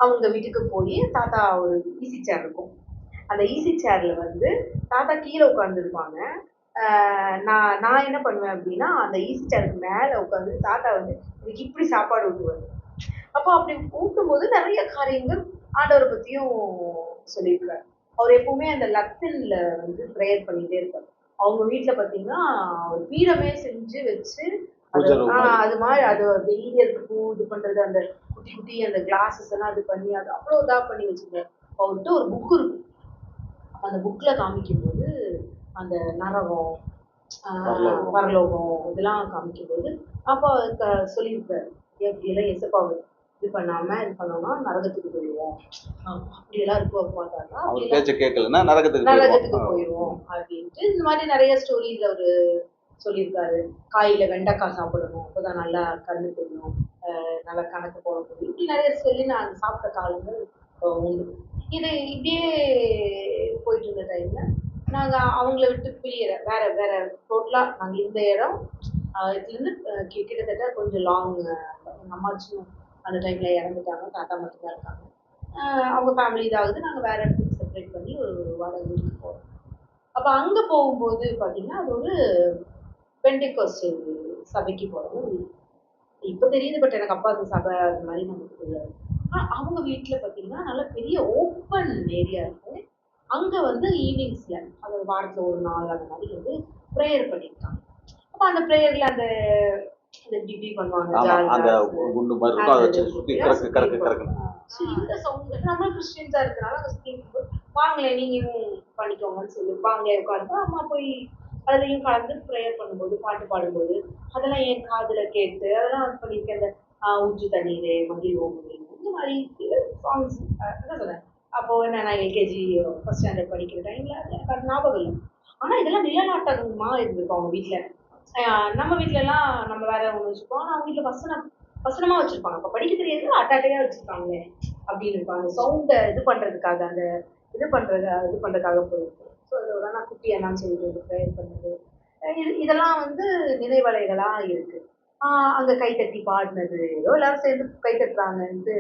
அவங்க வீட்டுக்கு போய் தாத்தா ஒரு ஈஸி சேர் இருக்கும், அந்த ஈஸி சேரில் வந்து தாத்தா கீழே உட்காந்துருப்பாங்க. நான் என்ன பண்ணுவேன் அப்படின்னா, அந்த ஈஸி சேருக்கு மேலே உட்காந்து தாத்தா வந்து எனக்கு இப்படி சாப்பாடு ஊட்டுவார். அப்போ அப்படி ஊட்டும்போது நிறைய காரியங்கள் ஆண்டவரை பற்றியும் சொல்லியிருக்காரு. அவர் எப்பவுமே அந்த லத்தின்ல வந்து ப்ரேயர் பண்ணிகிட்டே இருப்பார். அவங்க வீட்டில் பார்த்தீங்கன்னா ஒரு பீடமே செஞ்சு வச்சு அது மாதிரி அது டெய்லி அதுக்கு இது பண்ணுறது, அந்த குட்டி குட்டி அந்த கிளாஸஸ் எல்லாம் இது பண்ணி அது அவ்வளோ இதாக பண்ணி வச்சுருக்காரு. அவர்கிட்ட ஒரு புக் இருக்கும். அந்த புக்கில் காமிக்கும்போது அந்த நரகம், பரலோகம் இதெல்லாம் காமிக்கும்போது அப்போ சொல்லியிருக்காரு, எப்படியெல்லாம் எசப்பாவை இது பண்ணாம இது பண்ணோம்னா நரகத்துக்கு போயிடுவோம், அப்படியெல்லாம் இருக்கும் பார்த்தாக்கா நரகத்துக்கு போயிடுவோம் அப்படின்ட்டு இந்த மாதிரி நிறைய ஸ்டோரியில் அவர் சொல்லியிருக்காரு. காயில வெண்டைக்காய் சாப்பிடணும், அப்போதான் நல்லா கண்ணு தெரியும், நல்லா கணக்கு போடும்போது இப்படி நிறைய சொல்லி நான் சாப்பிட்ட காலங்கள் உண்டு. இது இப்படியே போயிட்டு இருந்த டைம்ல நாங்கள் அவங்கள விட்டு பிரியற வேற வேற டோட்டலாக நாங்கள் இந்த இடம் இதுலேருந்து கிட்டத்தட்ட கொஞ்சம் லாங். எங்கள் அம்மாச்சும் அந்த டைம்ல இறந்துட்டாங்க, தாத்தா மட்டும்தான் இருக்காங்க. அவங்க ஃபேமிலி இதாகுது, நாங்கள் வேற இடத்துக்கு செப்பரேட் பண்ணி ஒரு வாடகை வீட்டுக்கு போகிறோம். அப்போ அங்கே போகும்போது பார்த்தீங்கன்னா அது ஒரு பெண்டிகோஸ்டல் சபைக்கு போகிறோம். இப்போ தெரியுது, பட் எனக்கு அப்பா அந்த சபை அந்த மாதிரி நமக்கு தெரியாது. ஆனால் அவங்க வீட்டில் பார்த்தீங்கன்னா நல்ல பெரிய ஓப்பன் ஏரியா இருக்கும். அங்கே வந்து ஈவினிங்ஸில் அது வாரத்தில் ஒரு நாள் அந்த மாதிரி வந்து ப்ரேயர் பண்ணியிருக்காங்க. அப்போ அந்த ப்ரேயரில் அந்த இப்படி பண்ணுவாங்க, அந்த குண்டு மாதிரி இருக்கும், அதை வச்சு சுற்றி கறக்கு கறக்கு கறக்கு. ஸோ இந்த சவுண்ட் நம்ம கிறிஸ்டியன்ஸாக இருக்கிறனால அங்கே சுற்றி வாங்களே நீங்களும் பண்ணிக்கோங்கன்னு சொல்லி வாங்களே உட்காந்து அம்மா போய் அதுலேயும் கலந்து ப்ரேயர் பண்ணும்போது பாட்டு பாடும்போது அதெல்லாம் என் காதில் கேட்டு அதெல்லாம் பண்ணியிருக்கேன். அந்த ஊற்று தண்ணீர் மகிழ்வோம் இந்த மாதிரி சாங்ஸ் என்ன சொல்கிறேன். அப்போது நான் எல்கேஜி ஃபர்ஸ்ட் ஸ்டாண்டர்ட் படிக்கிற டைமில் எனக்கு அது ஞாபகம் இல்லை. ஆனால் இதெல்லாம் நிலநாட்டகமாக இருந்திருக்கும் அவங்க வீட்டில். நம்ம வீட்டிலலாம் நம்ம வேற ஒன்று வச்சுருப்போம், ஆனால் அவங்க வீட்டில் வசனமாக வச்சுருப்பாங்க. அப்போ படிக்க தெரியாது, அட்டாட்டையாக வச்சுருப்பாங்களே அப்படின்னு இருப்பாங்க. அந்த சவுண்டை இது பண்ணுறதுக்காக அந்த இது பண்ணுறதுக்காக போயிருக்கோம். ஸோ அதோட நான் குட்டி அண்ணான்னு சொல்லிட்டு ப்ரேயர் பண்ணது இதெல்லாம் வந்து நினைவலைகளாக இருக்குது. அங்கே கைத்தட்டி பாடினது, ஏதோ எல்லாரும் சேர்ந்து கைத்தட்டுறாங்கன்ட்டு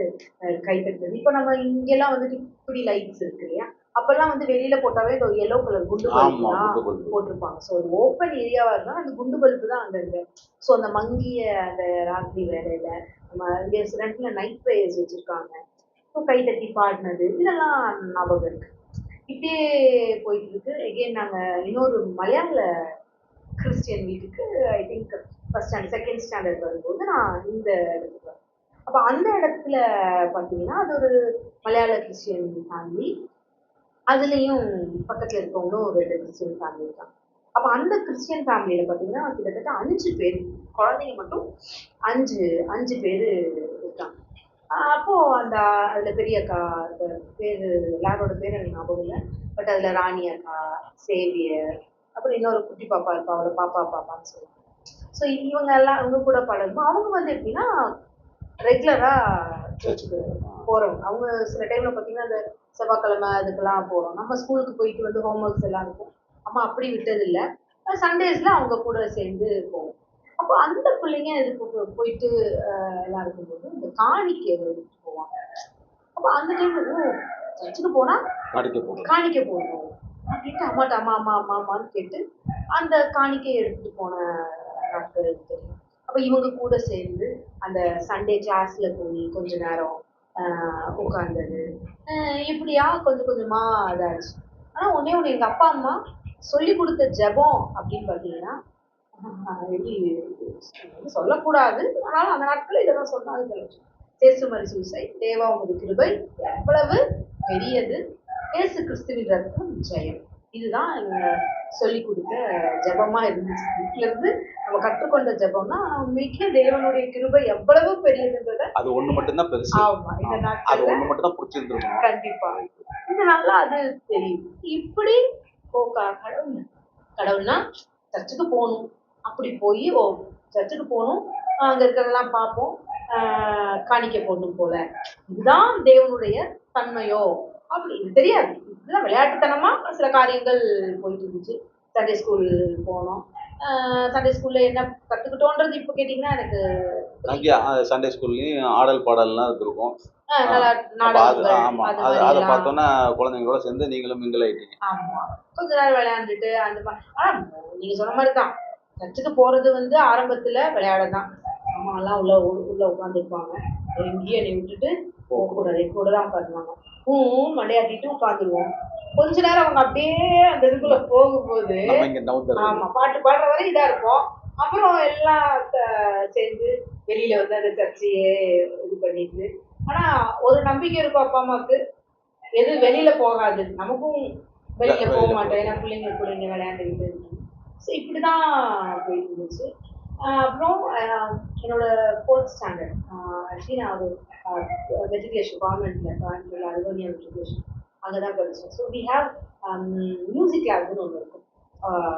கைத்தட்டுறது. இப்போ நம்ம இங்கெல்லாம் வந்துட்டு இப்படி லைட்ஸ் இருக்கு இல்லையா, அப்பெல்லாம் வந்து வெளியில போட்டாவே இந்த எல்லோ கலர் குண்டு பல்பு தான் போட்டிருப்பாங்க. ஸோ ஒரு ஓப்பன் ஏரியாவா இருந்தால் அந்த குண்டு பல்பு தான் அங்கே இருக்கு. ஸோ அந்த மங்கிய அந்த ராத்திரி வேலையில நம்ம இங்கே ரெண்டுல நைட் ப்ரேயர்ஸ் வச்சிருக்காங்க. ஸோ கைத்தட்டி பாடினது இதெல்லாம் ஞாபகம் இருக்கு. இப்படியே போயிட்டு இருக்கு. எகெயின் நாங்கள் இன்னொரு மலையாள கிறிஸ்டியன் வீட்டுக்கு I think first standard second standard வரும்போது நான் இந்த இடத்துக்கு வரேன். அப்போ அந்த இடத்துல பார்த்தீங்கன்னா அது ஒரு மலையாள கிறிஸ்டியன் ஃபேமிலி. அதுலேயும் பக்கத்தில் இருக்கவங்களும் ஒரு 2 கிறிஸ்டியன் ஃபேமிலி இருக்காங்க. அப்போ அந்த கிறிஸ்டியன் ஃபேமிலியில் பார்த்தீங்கன்னா கிட்டத்தட்ட 5 பேர், குழந்தைங்க மட்டும் 5 பேர் இருக்காங்க. அப்போது அந்த அதில் பெரிய அக்கா பேர் எல்லாரோட பேர் எனக்கு ஞாபகம் இல்லை, பட் அதில் ராணி அக்கா, சேவியர், அப்புறம் இன்னொரு குட்டி பாப்பா இருப்பா, அவளை பாப்பான்னு சொல்லுவாங்க. ஸோ இவங்க கூட பழகும். அவங்க வந்து எப்படின்னா ரெகுலராக சர்ச்சுக்கு போகிறவங்க. அவங்க சில டைமில் பார்த்தீங்கன்னா அந்த செவ்வாய்க்கிழமை அதுக்கெல்லாம் போகிறோம். நம்ம ஸ்கூலுக்கு போயிட்டு வந்து ஹோம் ஒர்க்ஸ் எல்லாம் இருக்கும், அம்மா அப்படி விட்டதில்லை. சண்டேஸில் அவங்க கூட சேர்ந்து போவோம். அப்போ அந்த பிள்ளைங்க இதுக்கு போயிட்டு எல்லாம் இருக்கும்போது இந்த காணிக்கை எடுத்துட்டு போவாங்க. அப்போ அந்த டைம்ல சர்ச்சுக்கு போனால் காணிக்கை போடணும் அப்படின்ட்டு அம்மாட்ட அம்மான்னு கேட்டு அந்த காணிக்கையை எடுத்துகிட்டு போன நாட்கள் தெரியும். அப்போ இவங்க கூட சேர்ந்து அந்த சண்டே கிளாஸில் போய் கொஞ்ச நேரம் உட்கார்ந்தது, இப்படியா கொஞ்சம் கொஞ்சமாக இதாச்சு. ஆனால் ஒன்றே எங்கள் அப்பா அம்மா சொல்லி கொடுத்த ஜெபம் அப்படின்னு பார்த்தீங்கன்னா எப்படி சொல்லக்கூடாது, ஆனாலும் அந்த நாட்களில் இதெல்லாம் சொன்னாங்க. சேசுமரி சூசை தேவா உமது கிருபை எவ்வளவு பெரியது, இயேசு கிறிஸ்துவின் ரத்தம் ஜெயம். இதுதான் சொல்லி கொடுத்த ஜெபமா இருந்துச்சு. வீட்டுல இருந்து நம்ம கற்றுக்கொண்ட ஜெபம்னா உண்மைக்கே தேவனுடைய கிருபை எவ்வளவு பெரியதுன்றத அது ஒண்ணு மட்டும்தான் பெருசு. ஆமா, இந்த நாட்கள் ஒண்ணு மட்டும் தான் பிடிச்சிருந்துருக்கும். கண்டிப்பா இந்த நாள்ல அது தெரியும். இப்படி கடவுள்னா சர்ச்சுக்கு போகணும், அப்படி போய் சர்ச்சுக்கு போகணும், அங்க இருக்கிறதெல்லாம் பார்ப்போம், காணிக்க போடணும் போல, இதுதான் தேவனுடைய தன்மையோ அப்படி இது தெரியாது. இதெல்லாம் விளையாட்டுத்தனமா சில காரியங்கள் போயிட்டு இருந்துச்சு. சண்டே ஸ்கூல் போனோம். சண்டே ஸ்கூல்ல என்ன கத்துக்கிட்டோன்றது இப்போ கேட்டீங்கன்னா எனக்கு சண்டே ஸ்கூல்லையும் ஆடல் பாடல்லாம் இருக்கும். அதை பார்த்தோன்னா குழந்தைங்களோட சேர்ந்து நீங்களும் மிங்கிள் ஆயிட்டீங்க. ஆமா, கொஞ்ச நேரம் விளையாண்டுட்டு அந்த மாதிரி. ஆனா நீங்க சொன்ன மாதிரி தான் சர்ச்சுக்கு போறது வந்து ஆரம்பத்துல விளையாடதான். அம்மா எல்லாம் உள்ள உட்காந்துருப்பாங்க, எங்கேயும் என்னை விட்டுட்டு போகக்கூடாது, கூட தான் உட்காந்துவாங்க. மண்டையாட்டிட்டு உட்காந்துருவோம். கொஞ்ச நேரம் அவங்க அப்படியே அந்த இதுக்குள்ள போகும்போது ஆமா பாட்டு பாடுற வரை இதா இருக்கும். அப்புறம் எல்லாம் சேர்ந்து வெளியில வந்து அந்த சர்ச்சையே இது பண்ணிட்டு. ஆனா ஒரு நம்பிக்கை இருக்கும் அப்பா அம்மாவுக்கு, எது வெளியில போகாது, நமக்கும் வெளியில போக மாட்டோம், ஏன்னா பிள்ளைங்க விளையாண்டுக்கிட்டு. ஸோ இப்படிதான் போயிட்டு இருந்துச்சு. அப்புறம் என்னோட 4th ஸ்டாண்டர்ட் ஆக்சுவலி நான் ஒரு மெட்ரிகுலேஷன் கவர்மெண்ட்டில் கோயம்புத்தூர் அல்போனியா மெட்ரிகுலேஷன் அங்கே தான் படித்தேன். ஸோ வி ஹேவ் மியூசிக் கிளாஸ்ன்னு ஒன்று இருக்கும்.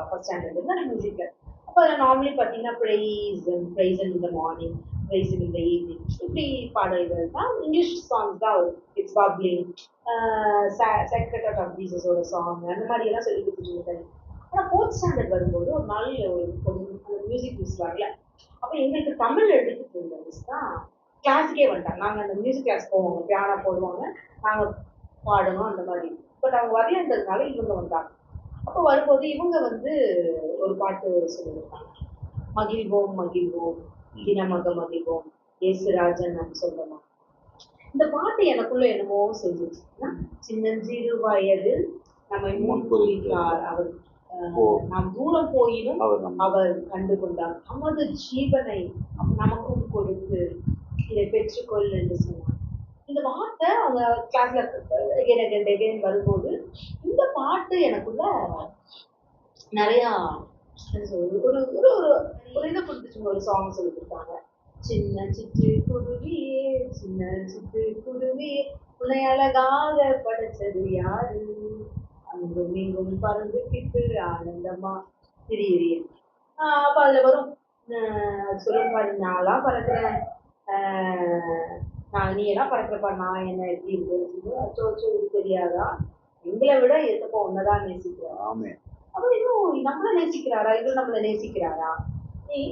ஃபர்ஸ்ட் ஸ்டாண்டர்ட்ல மியூசிக் கிளாஸ். அப்போ அப்போ நார்மலி பார்த்தீங்கன்னா price in the morning, price in the evening, இப்படி பாடல்கள் தான். இங்கிலீஷ் சாங்ஸ் தான் வரும். இட்ஸ் பப்ளிங், செக்ரெட் ஆஃப் ஜீசஸோட சாங், அந்த மாதிரி எல்லாம் சொல்லி கொடுத்துட்டு. ஆனால் ஃபோர்த் ஸ்டாண்டர்ட் வரும்போது ஒரு நாள் ஒரு மியூசிக் மிஸ் வரல. அப்போ எங்களுக்கு தமிழ் எடுத்துட்டு இருந்த மிஸ் தான் கிளாஸுக்கே வந்துட்டாங்க. நாங்கள் அந்த மியூசிக் கிளாஸ் போவோங்க, பியானோ போடுவாங்க, நாங்கள் பாடணும் அந்த மாதிரி. பட் அவங்க வரலன்றதுனால இவங்க வந்தாங்க. அப்போ வரும்போது இவங்க வந்து ஒரு பாட்டு சொல்லியிருக்காங்க, மகிழ்வோம் மகிழ்வோம் தினமக மகிழ்வோம் இயேசுராஜன் நாம் சொல்லலாம். இந்த பாட்டு எனக்குள்ள என்னமோ செஞ்சிச்சுன்னா, சின்னஞ்சிறு வயதில் நம்மை முன்குறித்தார் அவர், நாம் தூரம் போயினும் அவர் கண்டு கொண்டார், நமது ஜீவனை நமக்கும் கொடுத்து இதை பெற்றுக்கொள் என்று சொன்னார். இந்த வார்த்தை அவங்க கிளாஸ்ல வரும்போது இந்த பாட்டு எனக்குள்ள நிறையா ஒரு ஒரு ஒரு ஒரு இதை கொடுத்துச்சுங்க. ஒரு சாங் சொல்லி கொடுத்தாங்க. சின்ன சிட்டு குருவியே சின்ன சிட்டு குருவியே உன்னை அழகாக படைச்சது யாரு, அங்கும் இங்கும் பறந்துக்கிட்டு ஆனந்தமா திரிய. அப்ப அதுல வரும் சொல்லும் பாரு, நான்லாம் பறக்கிறேன், நீ எல்லாம் பறக்கிறப்பா, நான் என்ன எப்படி இருக்கு அச்சோ அச்சோ இது தெரியாதா, எங்களை விட எத்தப்போ ஒன்னதான் நேசிக்கிறேன், அப்ப இன்னும் நம்மள நேசிக்கிறாரா, இது நம்மள நேசிக்கிறாரா,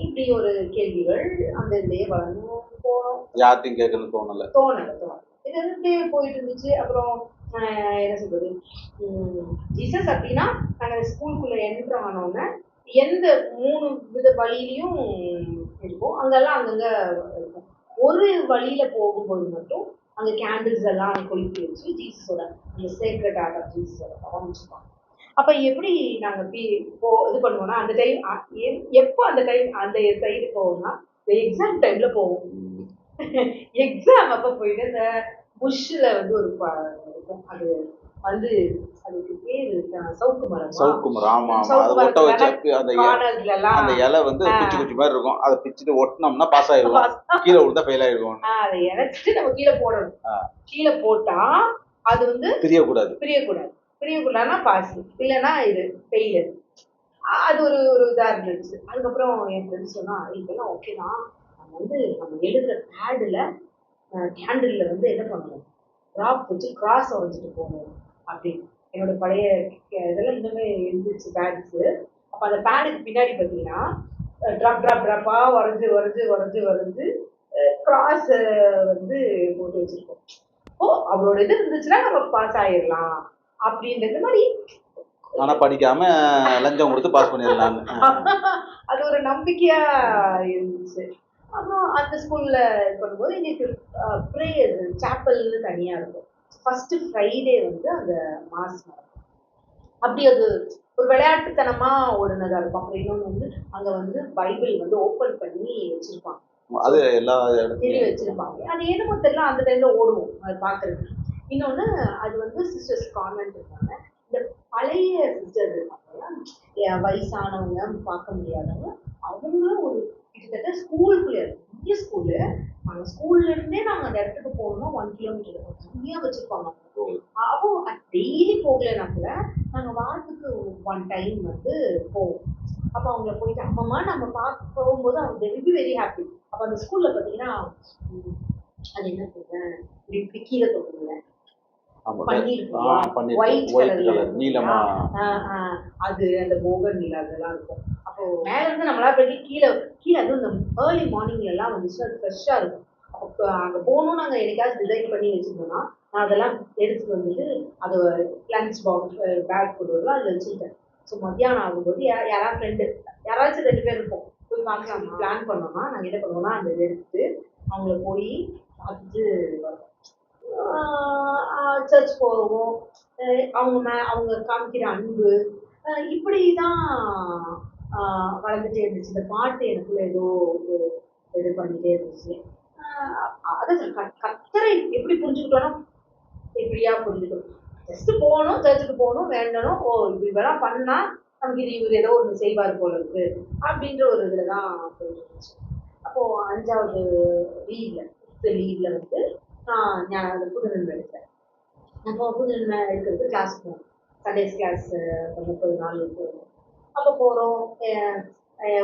இப்படி ஒரு கேள்விகள் அந்த இதுலயே வளர்ந்து போனோம். யார்ட்டையும் கேட்கணும்னு தோணல. இது வந்து போயிட்டு இருந்துச்சு. அப்புறம் என்ன சொல்றது, ஜீசஸ் அப்படின்னா நாங்க ஸ்கூலுக்குள்ள என்ட்ரு ஆனோன்னு எந்த 3 வித வழியிலையும் இருக்கும், அங்கெல்லாம் அங்கங்க இருக்கும். ஒரு வழியில போகும்போது மட்டும் அங்க கேண்டில்ஸ் எல்லாம் கொளுத்தி வச்சு ஜீசஸோட அந்த சேக்ரெட் ஆர்ட் ஆஃப் ஜீசஸோட படம் வச்சுப்பாங்க. அப்ப எப்படி நாங்க இது பண்ணுவோம்னா, அந்த டைம் எப்போ அந்த டைம் அந்த சைடு போவோம்னா எக்ஸாம் டைம்ல போவோம். எக்ஸாம் அப்ப போயிட்டு இந்த புஷ்ல வந்து ஒரு இருக்கும், அது வந்து அதுக்கு பேரு சவுக்கு மரம். ஆமா ஆமா, அது ஒட்ட வச்சு அந்த இலை வந்து குச்சி குச்சி மாதிரி இருக்கும், அதை பிச்சுட்டு ஒட்டினோம்னா பாஸ் ஆயிடுவோம், கீழே விழுந்தா ஃபெயில் ஆயிடுவோம். அதை இணைச்சிட்டு நம்ம கீழே போடணும். கீழே போட்டா அது வந்து பிரியக்கூடாதுன்னா பாஸ், இல்லைன்னா இது ஃபெயிலர். அது ஒரு ஒரு இதா இருந்துச்சு. அதுக்கப்புறம் என் ஃப்ரெண்ட்ஸ் சொன்னா, இதெல்லாம் ஓகே தான், நம்ம எழுதுற பேடுல கேண்டில்ல வந்து என்ன பண்ணணும், ட்ராப் வச்சு கிராஸ் வரைஞ்சிட்டு போகணும் அப்படின்னு. என்னோட பழைய இதெல்லாம் இன்னுமே இருந்துச்சு பேட்ஸ். அப்ப அந்த பேடுக்கு பின்னாடி பார்த்தீங்கன்னா ட்ராப்பா வரைஞ்சு கிராஸ் வந்து போட்டு வச்சிருக்கோம். அவரோட இது இருந்துச்சுன்னா நம்ம பாஸ் ஆயிடலாம் அப்படின்றது மாதிரி. ஆனா படிக்காம லஞ்சம் கொடுத்து பாஸ் பண்ணிடலாம், அது ஒரு நம்பிக்கையா இருந்துச்சு. அப்புறம் அந்த ஸ்கூல்ல பண்ணும்போது எங்களுக்கு ப்ரேயர் சாப்பல்னு தனியா இருக்கும். ஃபர்ஸ்ட் ஃப்ரைடே வந்து அந்த மாஸ் நடக்கும். அப்படி அது ஒரு விளையாட்டுத்தனமா ஓடுனதா இருக்கும். அப்புறம் இன்னொன்று வந்து அங்க வந்து பைபிள் வந்து ஓப்பன் பண்ணி வச்சிருப்பாங்க, அது எல்லா இடத்துலயும் வச்சிருப்பாங்க. அது என்னமோ தெரியல, அந்த டைம்ல ஓடுவோம் அது பாக்குறது. இன்னொன்னு அது வந்து சிஸ்டர்ஸ் கான்வென்ட் இருக்காங்க. இந்த பழைய சிஸ்டர் இருக்காங்க, வயசானவங்க பார்க்க முடியாதவங்க, அவங்களும் ஒரு கிட்டத்தட்ட ஸ்கூலுக்குள்ளே பெரிய ஸ்கூலு, நாங்க ஸ்கூல்ல இருந்தே நாங்க அந்த இடத்துக்கு போகணும்னா 1 கிலோமீட்டர் கம்மியா வச்சிருப்பாங்க. அப்போ டெய்லி போகலன்னா கூட நாங்க வாரத்துக்கு 1 டைம் வந்து போவோம். அப்போ அவங்கள போயிட்டு அம்மா நம்ம பார்க்க போகும்போது அவங்க வெரி ஹாப்பி. அப்போ அந்த ஸ்கூல்ல பார்த்தீங்கன்னா அது என்ன சொல்றேன், இப்படி கீழே தொங்குங்க ஒயிட் கலர் நீளமா, அது அந்த மோகன் நீல அதெல்லாம் இருக்கும். அப்போ மேல இருந்து நம்மளா போய் கீழே அதுவும் இந்த ஏர்லி மார்னிங்ல எல்லாம் வந்துச்சுன்னா அது ஃப்ரெஷ்ஷா இருக்கும். அப்போ அங்க போகணும், நாங்க என்னைக்காவது டிசைன் பண்ணி வச்சிருந்தோம்னா நான் அதெல்லாம் எடுத்துட்டு வந்துட்டு அது லஞ்ச் பாக்ஸ் பேக் போடுவோம் அதில் வச்சுருக்கேன். ஸோ மத்தியானம் ஆகும்போது யாராவது ஃப்ரெண்டு யாராச்சும் 2 பேர் இருப்போம், போய் பார்க்கலாம் பிளான் பண்ணோம்னா நாங்கள் என்ன பண்ணுவோம்னா அந்த எடுத்துட்டு அவங்கள போய் பார்த்துட்டு வரோம். சர்ச் போவோம். அவங்க காமிக்கிற அன்பு இப்படிதான் வளர்ந்துட்டே இருந்துச்சு. இந்த பாட்டு எனக்குள்ள ஏதோ இது பண்ணிட்டே இருந்துச்சு. அதான் கத்தரை எப்படி புரிஞ்சுக்கிட்டோம்னா இப்படியா புரிஞ்சுக்கணும். ஜஸ்ட் போகணும், சர்ச்சுக்கு போகணும், வேண்டணும், இப்படிலாம் பண்ணா நமக்கு இவர் ஏதோ ஒன்று செய்வார் போல இருக்கு அப்படின்ற ஒரு இதில் தான் போயிட்டு இருந்துச்சு. அப்போ 5வது லீவ்ல வந்து நான் புதுநன்மை எடுத்தேன். நம்ம புதுநன்மை எடுக்கிறது கிளாஸ் போவோம், சண்டேஸ் கிளாஸ் 30 நாள் போவோம். அப்போ போகிறோம்,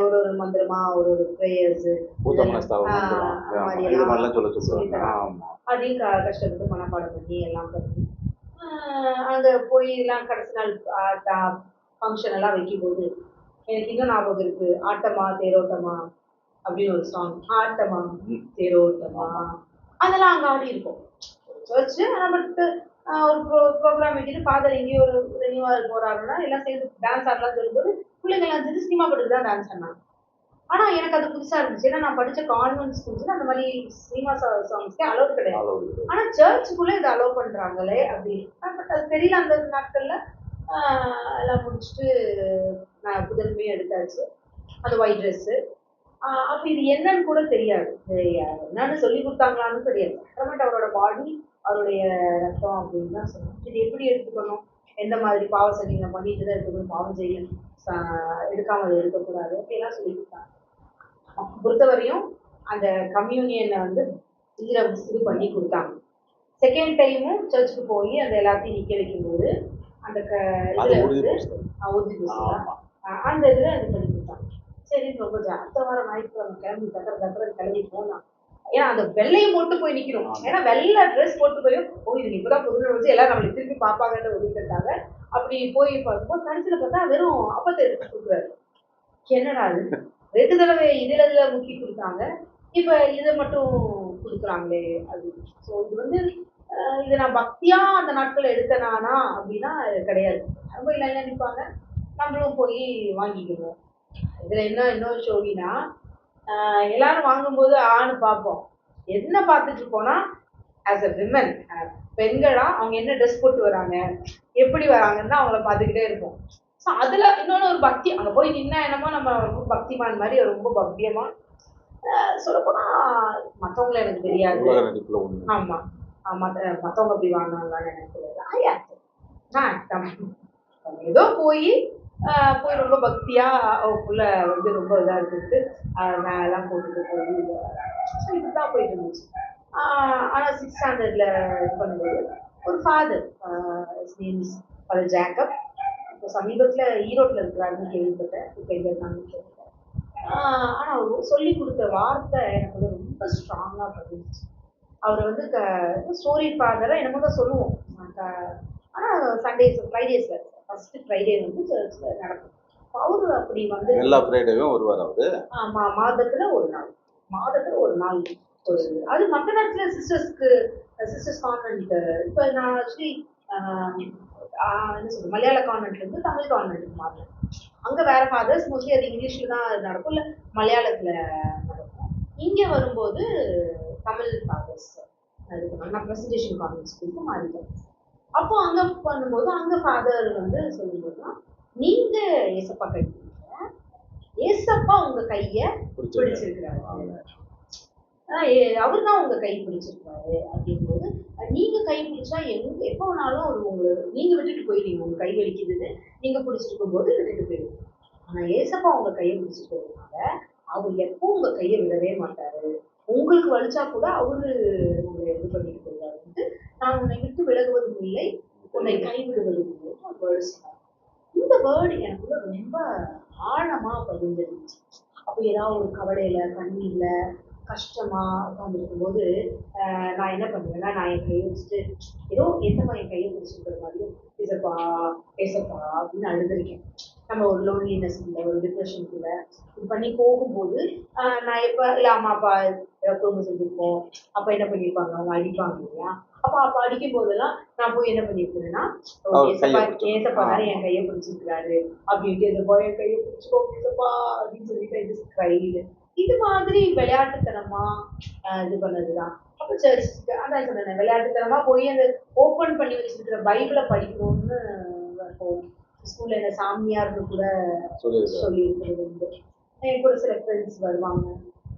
ஒரு ஒரு மந்திரமா ஒரு ஒரு ப்ரேயர்ஸ் பூத்தமனஸ்தாபம் இது மாதிரிலாம் சொல்ல சொல்லி சொல்லுவாங்க. தராங்க. ஆமா. அதையும் கஷ்டப்பட்டு மனப்பாடம் பண்ணி எல்லாம் பண்ணி அங்க போய் எல்லாம் கடைசி நாள் ஃபங்க்ஷன் எல்லாம் வைக்கும்போது எனக்கு இன்னும் ஞாபகம் இருக்கு. ஆட்டமா தேரோட்டமா அப்படின்னு ஒரு சாங். ஆட்டமா தேரோட்டமா அதெல்லாம் அங்க ஆடி இருக்கும். சர்ச் நமக்கு ஒரு ப்ரோக்ராம் வச்சுட்டு ஃபாதர் எங்கேயோ ஒரு ரெனியூவல் போறாருன்னா எல்லாம் சேர்ந்து டான்ஸ் ஆடலாம் சொல்லும்போது பிள்ளைங்க எல்லாம் சேர்ந்து சினிமா படத்துக்கு தான் டான்ஸ் ஆடினாங்க. ஆனா எனக்கு அது புதுசா இருந்துச்சு. ஏன்னா நான் படிச்ச கான்வென்ட் ஸ்கூல்ஸ்ல அந்த மாதிரி சினிமா சாங்ஸ்க்கே அலோட் கிடையாது. ஆனா சர்ச்சுக்குள்ள இதை அலோவ் பண்றாங்களே அப்படின்னு. பட் அது தெரியல அந்த நாட்கள்ல. எல்லாம் முடிச்சுட்டு நான் புதன்மையும் எடுத்தாச்சு. அந்த ஒயிட் ட்ரெஸ்ஸு. அப்ப இது என்னன்னு கூட தெரியாது. என்னன்னு சொல்லி கொடுத்தாங்களான்னு தெரியாது. சக்கரமெண்ட் அவரோட பாடி, அவருடைய ரத்தம் அப்படின்னு தான் சொன்னோம். இது எப்படி எடுத்துக்கணும்? எந்த மாதிரி பாவ சங்கினை பண்ணிட்டு தான் எடுத்துக்கணும், பாவம் செய்ய எடுக்காம அதை எடுக்கக்கூடாது அப்படிலாம் சொல்லி கொடுத்தாங்க. பொறுத்தவரையும் அந்த கம்யூனியனை வந்து இது பண்ணி கொடுத்தாங்க. செகண்ட் டைமும் சர்ச்சுக்கு போய் அந்த எல்லாத்தையும் நிக்க வைக்கும்போது அந்த இதுல வந்து உறுதி பூசலாம் அந்த இதுல இது பண்ணி கொடுத்தாங்க. சரி ரொம்ப அடுத்த வாரம் ஞாயிற்றுக்கிழமை கிளம்பி தக்கரை கிளம்பி போகலாம். ஏன்னா அந்த வெள்ளையை போட்டு போய் நிக்கணும். ஏன்னா வெள்ளை ட்ரெஸ் போட்டு போய் இது இப்பதான் புதுநூல் வச்சு எல்லாரும் நம்மளுக்கு திருப்பி பார்ப்பாங்கன்ற ஒதுக்கிட்டாங்க. அப்படி போய் பார்க்கும்போது கடைசியில பார்த்தா வெறும் அப்பத்தை எடுத்து கொடுக்குறாரு. என்னடா அது 2 தடவை இதுல முக்கி கொடுத்தாங்க, இப்ப இதை மட்டும் கொடுக்குறாங்களே அப்படின்னு. ஸோ இது வந்து இது நான் பக்தியா அந்த நாட்கள் எடுத்தனானா அப்படின்னா கிடையாது. ரொம்ப இல்லைன்னா நிற்பாங்க, நம்மளும் போய் வாங்கிக்கணும். இதுல என்ன இன்னொரு ஷோடினா எல்லாரும் வாங்கும்போது ஆணு பார்ப்போம். என்ன பார்த்துட்டு இருப்போம்னா ஆஸ் அ விமன் பெண்களா அவங்க என்ன ட்ரெஸ் போட்டு வராங்க, எப்படி வராங்கன்னு அவங்கள பார்த்துக்கிட்டே இருப்போம். ஸோ அதுல இன்னொன்று ஒரு பக்தி அங்கே போய் நின்னா என்னமோ நம்ம ரொம்ப பக்திமான் மாதிரி ரொம்ப பக்தியமா சொல்லப்போனா மற்றவங்கள எனக்கு தெரியாது. ஆமா மற்றவங்க அப்படி வாங்கினாங்கன்னு எனக்கு தெரியாது. ஏதோ போய் ரொம்ப பக்தியா அவக்குள்ள வந்து ரொம்ப இதா இருக்குது எல்லாம் போட்டுட்டு போய் இதுதான் போயிட்டு இருந்துச்சு. ஆனா 6th ஸ்டாண்டர்ட்ல இது பண்ணும்போது ஒரு ஃபாதர் ஃபாதர் ஜேக்கப் இப்போ சமீபத்துல ஈரோட்ல இருக்கிறாருன்னு கேள்விப்பட்டேன். இப்போ இங்க இருக்காங்கன்னு கேள்விப்பட்டேன். ஆனா அவர் சொல்லி கொடுத்த வார்த்தை எனக்கு வந்து ரொம்ப ஸ்ட்ராங்கா பதிஞ்சிச்சு. அவர் வந்து ஸ்டோரி ஃபாதரா என்னமோ தான் சொல்லுவோம். ஆனா சண்டேஸ் ஃப்ரைடேஸ்ல ஃபர்ஸ்ட் ஃப்ரைடே வந்து சர்ச்ல நடக்கும். அவரு அப்படி வந்து எல்லா ஃப்ரைடேவும் வருவார் அவரு. ஆமா மாதத்துல ஒரு நாள் ஒரு அது மற்ற நேரத்துல சிஸ்டர்ஸ் கான்வென்ட். இப்ப நான் ஆக்சுவலி என்ன சொல்றது மலையாள கான்வென்ட்ல இருந்து தமிழ் கான்வென்ட்டுக்கு மாறினேன். அங்க வேற ஃபாதர்ஸ் மோஸ்ட்லி அது இங்கிலீஷ்ல தான் நடக்கும், இல்ல மலையாளத்துல நடக்கும். இங்க வரும்போது தமிழ் ஃபாதர்ஸ் நான் பிரசன்டேஷன் கான்வென்ட் ஸ்கூலுக்கு மாறிட்டேன். அப்போ அங்க பண்ணும்போது அங்க ஃபாதர் வந்து சொல்லும்போதுதான் நீங்க ஏசப்பா கை பிடிக்க ஏசப்பா உங்க கைய பிடிச்சிருக்கிறாரு, அவர் தான் உங்க கை பிடிச்சிருக்காரு அப்படிங்கும்போது நீங்க கை பிடிச்சா எப்போ வேணாலும் அவர் உங்களை நீங்க விட்டுட்டு போயிடுவீங்க. உங்க கை வலிக்குதுன்னு நீங்க பிடிச்சிருக்கும் போது விட்டுட்டு போயிடுவீங்க. ஆனா ஏசப்பா உங்க கையை பிடிச்சிருக்கிறதுனால அவர் எப்போ உங்க கையை விடவே மாட்டாரு. உங்களுக்கு வலிச்சா கூட அவரு உங்களை இது பண்ணிட்டு போயிடுவாரு. நான் உன்னை விட்டு விலகுவதும் இல்லை, உன்னை கைவிடுவதும் இல்லை ஒரு வேர்டு சொன்னார். இந்த வேர்டு எனக்குள்ள ரொம்ப ஆழமா பதிஞ்சிருந்துச்சு. அப்போ ஏதாவது ஒரு கவலையில கண்ணீர்ல கஷ்டமா உட்காந்துருக்கும் போது நான் என்ன பண்ணுவேன்னா நான் என் கையை வச்சுட்டு ஏதோ எந்தமா என் கையை பிடிச்சிருக்கிற மாதிரியும் ஏசப்பா ஏசப்பா அப்படின்னு அழுதுருக்கேன். நம்ம ஒரு லோன்லினஸ்க்குள்ள ஒரு டிப்ரெஷனுக்குள்ள இது பண்ணி போகும்போது நான் எப்ப இல்ல அம்மா அப்பா குடும்பம் செஞ்சிருப்போம், அப்ப என்ன பண்ணிருப்பாங்க அவங்க அடிப்பாங்க இல்லையா. அப்ப அடிக்கும் போதெல்லாம் நான் போய் என்ன பண்ணிருக்கேன்னா ஏசப்பா தானே என் கையை பிடிச்சிருக்கிறாரு அப்படின்ட்டு ஏசப்பா என் கையை பிடிச்சிக்கோ ஏசப்பா அப்படின்னு சொல்லிட்டு இது மாதிரி விளையாட்டுத்தனமா இது பண்ணதுதான். அப்ப சர்ச்சுக்கு அதான் சொன்னேன் விளையாட்டுத்தனமா போய் அந்த ஓப்பன் பண்ணி வச்சிருக்கிற பைபிளை படிக்கணும்னு ஸ்கூல்ல என்ன சாமியார்னு கூட சொல்லி இருக்கிறது உண்டு. என் கூட சில ஃப்ரெண்ட்ஸ் வருவாங்க.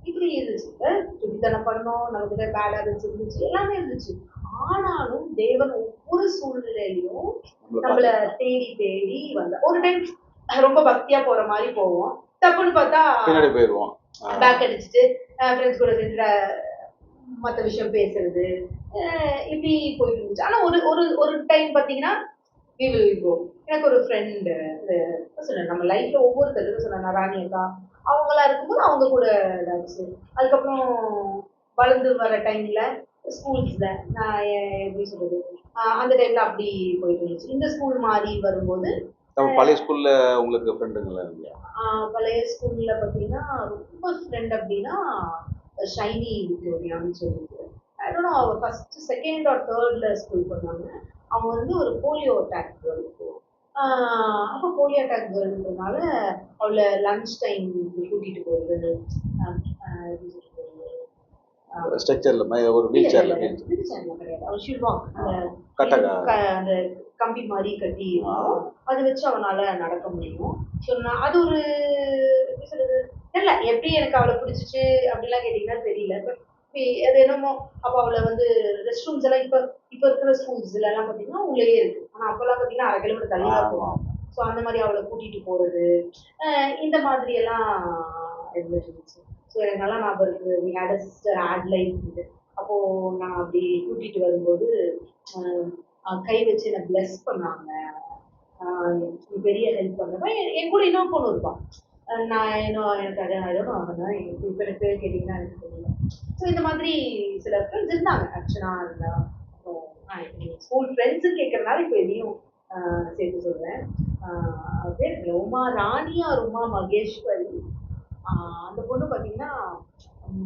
இப்படி இருந்துச்சு. சுட்டித்தனம் பண்ணோம், நம்மகிட்ட பேட் ஹேபிட்ஸ் இருந்துச்சு, எல்லாமே இருந்துச்சு. ஆனாலும் தேவன் ஒவ்வொரு சூழ்நிலையிலும் நம்மள தேடி தேடி வந்த ஒரு டைம் ரொம்ப பக்தியா போற மாதிரி போவோம், தப்புன்னு பார்த்தா போயிடுவோம், பேக் அடிச்சுட்டு ஃப்ரெண்ட்ஸ் கூட சேர்ந்து மற்ற விஷயம் பேசுறது இப்படி போயிட்டு இருந்துச்சு. ஆனா ஒரு ஒரு டைம் பாத்தீங்கன்னா we will go. எனக்கு ஒரு ஃப்ரெண்ட் சொன்னேன், நம்ம லைஃப்ல ஒவ்வொருத்தருக்கும் சொன்னேன், நான் ராணி அக்கா அவங்களா இருக்கும்போது அவங்க கூட டான்ஸ். அதுக்கப்புறம் வளர்ந்து வர டைம்ல ஸ்கூல்ஸ்ல நான் எப்படி சொல்றது, அந்த டைம்ல அப்படி போயிட்டு இருந்துச்சு. இந்த ஸ்கூல் மாறி வரும்போது பழைய ஸ்கூல்ல உங்களுக்கு ஃப்ரெண்டுங்களா இல்லையா? பழைய ஸ்கூல்ல பார்த்தீங்கன்னா ரொம்ப ஃப்ரெண்ட் அப்படின்னா ஷைனி விக்டோரியான்னு சொல்லிட்டு, ஐ டோன்ட் நோ, அவ ஃபர்ஸ்ட் செகண்ட் ஆர் தேர்ட்ல ஸ்கூல் பண்ணாங்க. அவங்க வந்து ஒரு போலியோ அட்டாக் கேர்ள். அப்போ போலியோ அட்டாக் கேர்ள்ன்றதுனால அவளை லஞ்ச் டைம் கூட்டிட்டு போகிறது, எப்படி சொல்றது, ஸ்ட்ரக்சர்ல ஒரு வீல் சேர்ல கிடையாது, அவள் ஷீல் வாக், கட்டக்கா அந்த கம்பி மாதிரி கட்டி இருக்கும். அது வச்சு அவனால நடக்க முடியும். ஸோ நான் அது ஒரு எப்படி சொல்றது தெரியல, எப்படி எனக்கு அவளை பிடிச்சிச்சு அப்படிலாம் கேட்டிங்கன்னா தெரியல. பட் அது என்னமோ அப்போ அவளை வந்து ரெஸ்ட் ரூம்ஸ் எல்லாம் இப்போ இருக்கிற ஸ்கூல்ஸ்ல எல்லாம் பார்த்தீங்கன்னா உள்ளேயே இருக்கு. ஆனால் அப்போல்லாம் பார்த்தீங்கன்னா 1/2 கிலோமீட்டர் தள்ளி தான் போகும். ஸோ அந்த மாதிரி அவளை கூட்டிட்டு போறது, இந்த மாதிரி எல்லாம் இருந்துச்சு. ஸோ எனக்கு நல்லா ஞாபகம் இருக்கு. We had a sister Adelaide. அப்போ நான் அப்படி கூட்டிட்டு வரும்போது கை வச்சு என்னை பிளஸ் பண்ணாங்க. நீ பெரிய ஹெல்ப் பண்ணுவேன். என் கூட இன்னொரு பொண்ணு இருப்பான். நான் இன்னும் எனக்கு அதெல்லாம் அவன் இப்போ எனக்கு பேர் கேட்டிங்கன்னா எனக்கு தெரியல. ஸோ இந்த மாதிரி சில ஃப்ரெண்ட்ஸ் இருந்தாங்க ஆக்சுவலா. இருந்தா ஸ்கூல் ஃப்ரெண்ட்ஸு கேட்கறதுனால இப்போ எதையும் சேர்த்து சொல்றேன். பேர் இல்லை, உமா ராணியா உமா மகேஸ்வரி. அந்த பொண்ணு பார்த்தீங்கன்னா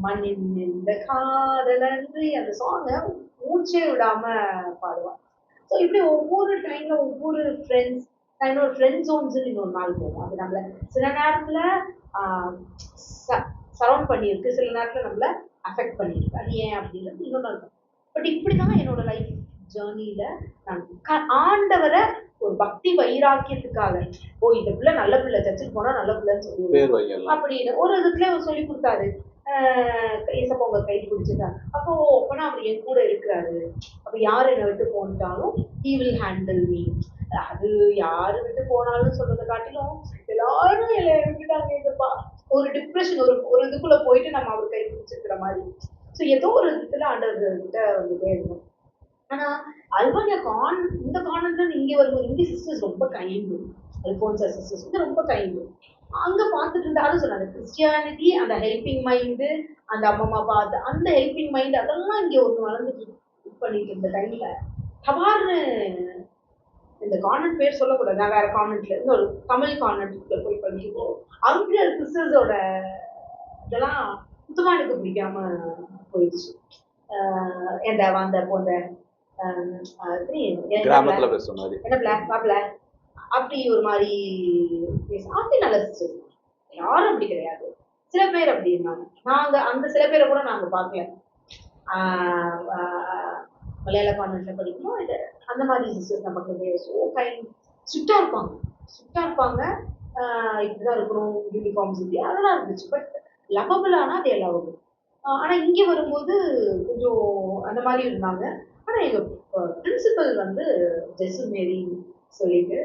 மண்ணின் இந்த காதலன்றி அந்த சாங்கை மூச்சே விடாம பாடுவான். ஸோ இப்படி ஒவ்வொரு டைம்ல ஒவ்வொரு ஃப்ரெண்ட்ஸ், நான் இன்னொரு ஃப்ரெண்ட் ஜோன்ஸ் இன்னொரு நாள் போவோம். அது நம்மள சில நேரத்துல சரௌண்ட் பண்ணியிருக்கு, சில நேரத்துல நம்மள அஃபெக்ட் பண்ணியிருக்கு. அது ஏன் அப்படின்றது இன்னொரு நாள். பட் இப்படிதான் என்னோட லைஃப் ஜேர்னியில நான் ஆண்டவரை ஒரு பக்தி வைராக்கியத்துக்காக, ஓ இந்த பிள்ளை நல்ல பிள்ளை, சர்ச்சுக்கு போனா நல்ல பிள்ளைன்னு சொல்லி அப்படின்னு ஒரு இதுக்குள்ள சொல்லி கொடுத்தாரு. ஏசப்பா உங்க கை பிடிச்சிட்டாரு. அப்போ அப்பனா அவர் என் கூட இருக்கிறாரு. அப்ப யார் என்னை விட்டு போனாலும் he will handle me. அது யாரு விட்டு போனாலும் சொல்றதை காட்டிலும் எல்லாரும் என்னை விட்டுட்டாங்க இதுப்பா, ஒரு டிப்ரெஷன், ஒரு இதுக்குள்ள போயிட்டு நம்ம அவர் கை பிடிச்சிருக்கிற மாதிரி. ஸோ ஏதோ ஒரு விதத்துல ஆண்டவர் கிட்ட வந்துட்டே இருக்கும். ஆனா அல்பானியா இந்த கான்வென்ட்ல இங்க வரும்போது இங்க சிஸ்டர்ஸ் ரொம்ப கைண்டு, அல்போன்சா சிஸ்டர்ஸ் வந்து ரொம்ப கைண்டு. அங்க பார்த்துட்டு இருந்தாலும் சொன்னாங்க கிறிஸ்டியானிட்டி, அந்த ஹெல்பிங் மைண்டு, அந்த அம்மா பார்த்து அந்த ஹெல்பிங் மைண்ட் அதெல்லாம் இங்க ஒன்று வளர்ந்துட்டு பண்ணிட்டு இருந்த டைம்ல தபார்னு இந்த கான்வென்ட் பேர் சொல்லக்கூடாது, நான் வேற கான்வென்ட்ல இன்னொரு தமிழ் கான்வென்ட்ல போய் படிச்சுப்போம். அங்க சிஸ்டர்ஸோட இதெல்லாம் சுத்தமா எனக்கு பிடிக்காம போயிடுச்சு. அந்த வந்த போந்த கிராமத்துல பேசுற மாதிரி என்ன பிளாக் பாப்ல அப்படி ஒரு மாதிரி அப்படி நல்ல சிஸ்டர் யாரும் அப்படி கிடையாது. சில பேர் அப்படி இருந்தாங்க. நாங்க அந்த சில பேரை கூட நாங்க பார்க்கல. மலையாள கான்வென்ட்ல படிக்கணும் இது அந்த மாதிரி சிஸ்டர்ஸ் நமக்கு ஸோ கைண்ட் ஸ்ட்ரிக்டா இருப்பாங்க, ஸ்ட்ரிக்டா இருப்பாங்க. இப்படிதான் இருக்கணும் யூனிஃபார்ம்ஸ் இப்படி அதெல்லாம் இருந்துச்சு. பட் லவபிளானா அது லவபிள். ஆனா இங்க வரும்போது கொஞ்சம் அந்த மாதிரி இருந்தாங்க. ஆனா எங்க பிரின்சிபல் வந்து ஜெசு மேரின்னு சொல்லிட்டு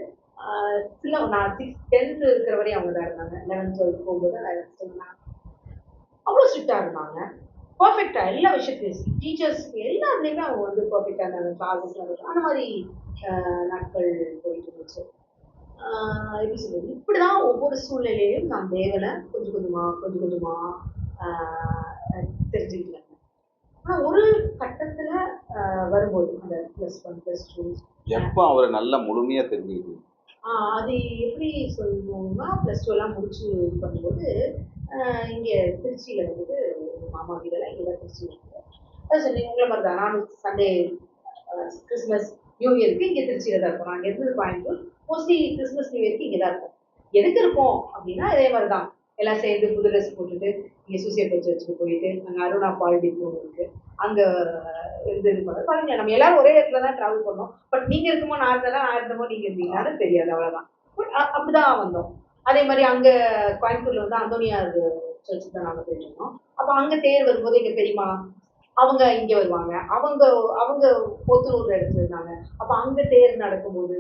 சில நான் 6th 10th இருக்கிற வரையும் அவங்க தான் இருந்தாங்க. 11th 12th போகும்போது அவ்வளோ ஸ்ட்ரிக்டா இருந்தாங்க. பர்ஃபெக்டா எல்லா விஷயத்துலையும் டீச்சர்ஸ் எல்லாத்துலேயுமே அவங்க வந்து பர்ஃபெக்டா இருந்தாங்க. கிளாஸஸ் அந்த மாதிரி நாட்கள் போயிட்டு இருந்துச்சு. எப்படி சொல்றது, இப்படிதான் ஒவ்வொரு சூழ்நிலையிலும் நான் தேவனை கொஞ்சம் கொஞ்சமா தெரிஞ்சுக்கிட்டேன். ஆனா ஒரு கட்டத்துல வரும்போது அந்த +1 +2 எப்போ அவரை நல்லா முழுமையா தெரிஞ்சுக்கிட்டு அது எப்படி சொல்லணும்னா +2 எல்லாம் முடிச்சு பண்ணும்போது இங்க திருச்சியில வந்துட்டு மாமா வீடெல்லாம் இங்கதான் திருச்சியில இருக்கு. அது சொல்லி உங்களை மாதிரி தான் நானும் சண்டே கிறிஸ்மஸ் நியூ இயருக்கு இங்க திருச்சியில தான் இருப்போம். நாங்கள் இருந்தது கோயம்புத்தூர். மோஸ்ட்லி கிறிஸ்மஸ் நியூ இயருக்கு இங்கே தான் இருப்போம். எதுக்கு இருப்போம் அப்படின்னா இதே மாதிரி தான் எல்லாம் சேர்ந்து புது ட்ரெஸ் போட்டுட்டு இங்கே சூசியப்பட்டு வச்சுட்டு போயிட்டு அங்கே அருணா பாலிடிக் ஒன்று இருக்கு, அங்கே இருந்து இது பண்ணது பாருங்க. நம்ம எல்லாரும் ஒரே இடத்துல தான் ட்ராவல் பண்ணோம். பட் நீங்க இருக்குமோ நான் இருந்தமோ நீங்க இருந்தீங்கன்னு தெரியாது, அவ்வளவுதான். பட் அப்படிதான் வந்தோம். அதே மாதிரி அங்க கோயம்புத்தூர்ல வந்து அந்தோனியார் சர்ச்சுக்கு தான் நாங்கள் போயிட்டு இருந்தோம். அப்போ அங்க தேர் வரும்போது எங்க பெரியமா அவங்க இங்க வருவாங்க. அவங்க அவங்க போத்தனூர் இடத்துல இருந்தாங்க. அப்ப அங்க தேர் நடக்கும்போது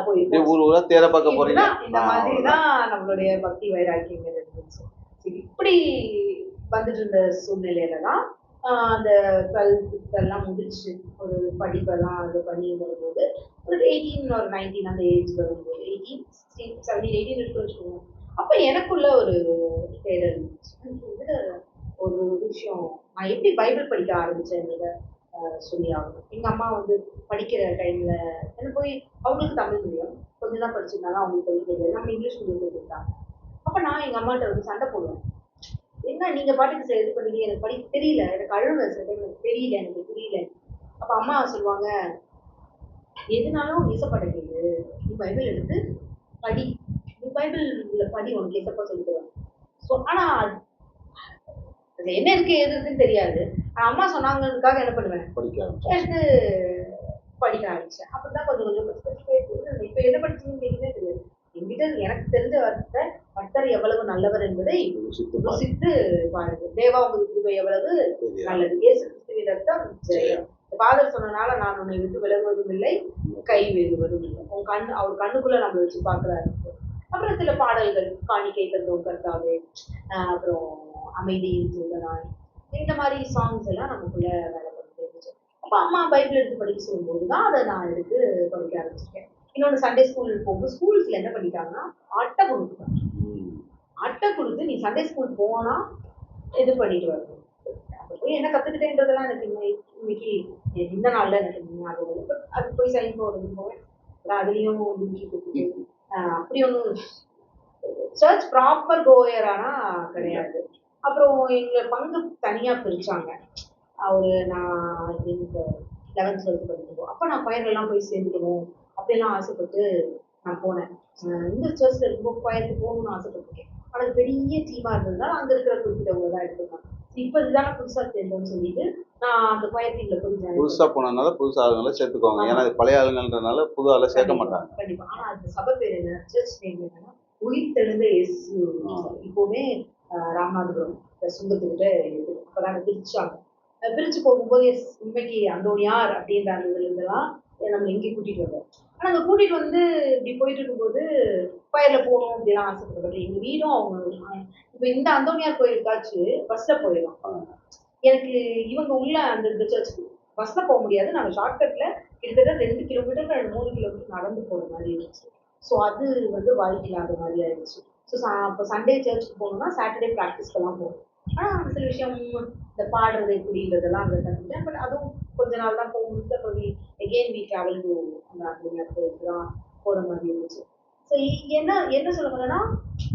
போயிருக்கோம். தேரை பார்க்க போறீங்க. இந்த மாதிரிதான் நம்மளுடைய பக்தி வைராக்கியங்கள் இருந்துச்சு. இப்படி வந்துட்டு இருந்த சூழ்நிலையில தான் அந்த 12th எல்லாம் முடிச்சு ஒரு படிப்பெல்லாம் அது பண்ணி வரும்போது ஒரு 18 ஒரு 19 அந்த ஏஜ் வரும்போது 18 16 17 18 இருக்குன்னு வச்சுக்கோங்க. அப்ப எனக்குள்ள ஒரு தேடல் இருந்துச்சு. இதுல ஒரு விஷயம் நான் எப்படி பைபிள் படிக்க ஆரம்பிச்சேன்றத சொல்லி ஆகணும். எங்க அம்மா வந்து படிக்கிற டைம்ல என்ன போய் அவங்களுக்கு தமிழ் மீடியம் கொஞ்சம் தான் படிச்சிருந்தாங்க, அவங்களுக்கு தமிழ் தெரியாது. நம்ம இங்கிலீஷ் மீடியம் சேர்த்துக்கிட்டாங்க. அப்ப நான் எங்க அம்மாட்ட வந்து சண்டை போடுவேன். என்ன நீங்க பாட்டுக்கு இது பண்ணீங்க, எனக்கு படிக்க தெரியல, எனக்கு அழுவேன் சில டைம், எனக்கு தெரியல, எனக்கு புரியல. அப்ப அம்மா சொல்லுவாங்க, எதுனாலும் ஏசப்பாட்ட கேளு, நீ பைபிள் எடுத்து படி, நீ பைபிள்ல படி, உனக்கு ஏசப்பா சொல்லி தருவாங்க. ஆனா அது என்ன இருக்கு எது இருக்குன்னு தெரியாது. அம்மா சொன்னாங்கிறதுக்காக என்ன பண்ணுவேன், எடுத்து படிக்க ஆரம்பிச்சேன். அப்படிதான் கொஞ்சம் கொஞ்சம் இப்ப என்ன படிச்சீங்கன்னு கேட்டீங்கன்னா தெரியாது. என்கிட்ட எனக்கு தெரிஞ்ச வார்த்தை, கர்த்தர் எவ்வளவு நல்லவர் என்பதை ருசித்து பாருங்க. தேவா உங்களுக்கு கிருபை எவ்வளவு நல்லது. இயேசு கிறிஸ்துவின் ரத்தம் ஜெயம். ஃபாதர் சொன்னனால நான் உன்னை விட்டு விலகுவதும் இல்லை, கை விழுவதும் இல்லை. உன் கண் அவர் கண்ணுக்குள்ள நம்ம வச்சு பாக்குறாரு. அப்புறம் சில பாடல்கள், காணிக்கை தந்தோம் கர்த்தாவே, அப்புறம் அமைதியின் தூதனாய், இந்த மாதிரி சாங்ஸ் எல்லாம் நமக்குள்ள வேலை பண்ணிட்டு. அப்ப அம்மா பைபிள் எடுத்து படிக்க சொல்லும்போது தான் அதை நான் எடுத்து படிக்க ஆரம்பிச்சிருக்கேன். இன்னொன்று சண்டே ஸ்கூல் போகும்போது ஸ்கூல்ஸ்ல என்ன பண்ணிட்டாங்கன்னா அட்டை கொடுத்துட்டாங்க. அட்டை கொடுத்து நீ சண்டே ஸ்கூல் போனா இது பண்ணிட்டு வரணும். அப்ப போய் என்ன கத்துக்கிட்டேன்றதெல்லாம் எனக்கு இன்னைக்கு இந்த நாள்ல எனக்கு ஞாபகம். அது போய் சைன் போடுறது போவேன், அதுலயும் அப்படி ஒன்றும் சர்ச் ப்ராப்பர் கோயரானா கிடையாது. அப்புறம் எங்களை பங்கு தனியா பிரிச்சாங்க. நான் 11th 12th படிக்கும்போது அப்ப நான் பயரெல்லாம் போய் சேர்ந்துக்கணும் அப்படிலாம் ஆசைப்பட்டு நான் போனேன். இந்த சர்ச்ல இருக்கும்போது பயருக்கு போகணும்னு ஆசைப்பட்டிருக்கேன். ஆனா பெரிய டீமா இருந்ததுனால அங்க இருக்கிற குறிப்பிட்டவங்க தான் எடுத்துருக்காங்க. இப்ப இதுதானே புதுசா சேர்ந்தோம்னு சொல்லிட்டு நான் அந்த பயர் டீம்ல போய் புதுசா போனதுனால புதுசா ஆளுங்களை சேர்த்துக்கோங்க. ஏன்னா பழைய ஆளுங்கன்றதுனால புது ஆளை சேர்க்க மாட்டாங்க. கண்டிப்பா. ஆனா அந்த சபை பேர் என்ன, சர்ச் நேம் என்னன்னா உயிர் தெழுந்த இயேசு. இப்பவுமே ராமநாதபுரம் சுங்கத்துக்கிட்ட இருக்குது. அப்பதான் பிரிச்சாங்க. பிரிச்சு போகும்போது உண்மைக்கு அந்தோனியார் அப்படின்ற அந்த இதுல இருந்தெல்லாம் நம்ம எங்கேயும் கூட்டிட்டு வந்தோம். ஆனா அங்க கூட்டிட்டு வந்து இப்படி போயிட்டு இருக்கும்போது பயர்ல போகணும் அப்படிலாம் ஆசைப்பட்டு எங்க வீடும் அவங்க இப்ப இந்த அந்தோனியார் கோயிலுக்காச்சு பஸ்ல போயிடும். எனக்கு இவங்க உள்ள அந்த இந்த சர்ச்சுக்கு பஸ்ல போக முடியாது. நாங்க ஷார்ட்கட்ல கிட்டத்தட்ட 2 கிலோமீட்டர் 3 கிலோமீட்டர் நடந்து போற மாதிரி இருந்துச்சு. ஸோ அது வந்து வாய்ப்பில்லாத மாதிரி ஆயிடுச்சு. ஸோ அப்போ சண்டே சர்ச்சுக்கு போகணும்னா சாட்டர்டே ப்ராக்டிஸ்க்கெல்லாம் போகணும். ஆனால் சில விஷயம் இந்த பாடுறது எப்படின்றதெல்லாம் அங்கே கற்றுக்கிட்டேன். பட் அதுவும் கொஞ்ச நாள் தான் போக முடிஞ்சு. அப்புறம் எகெயின் வி ட்ராவல் டு அந்த கோயிலுக்கு தான் போகிற மாதிரி இருந்துச்சு. ஸோ என்ன சொல்ல போனேன்னா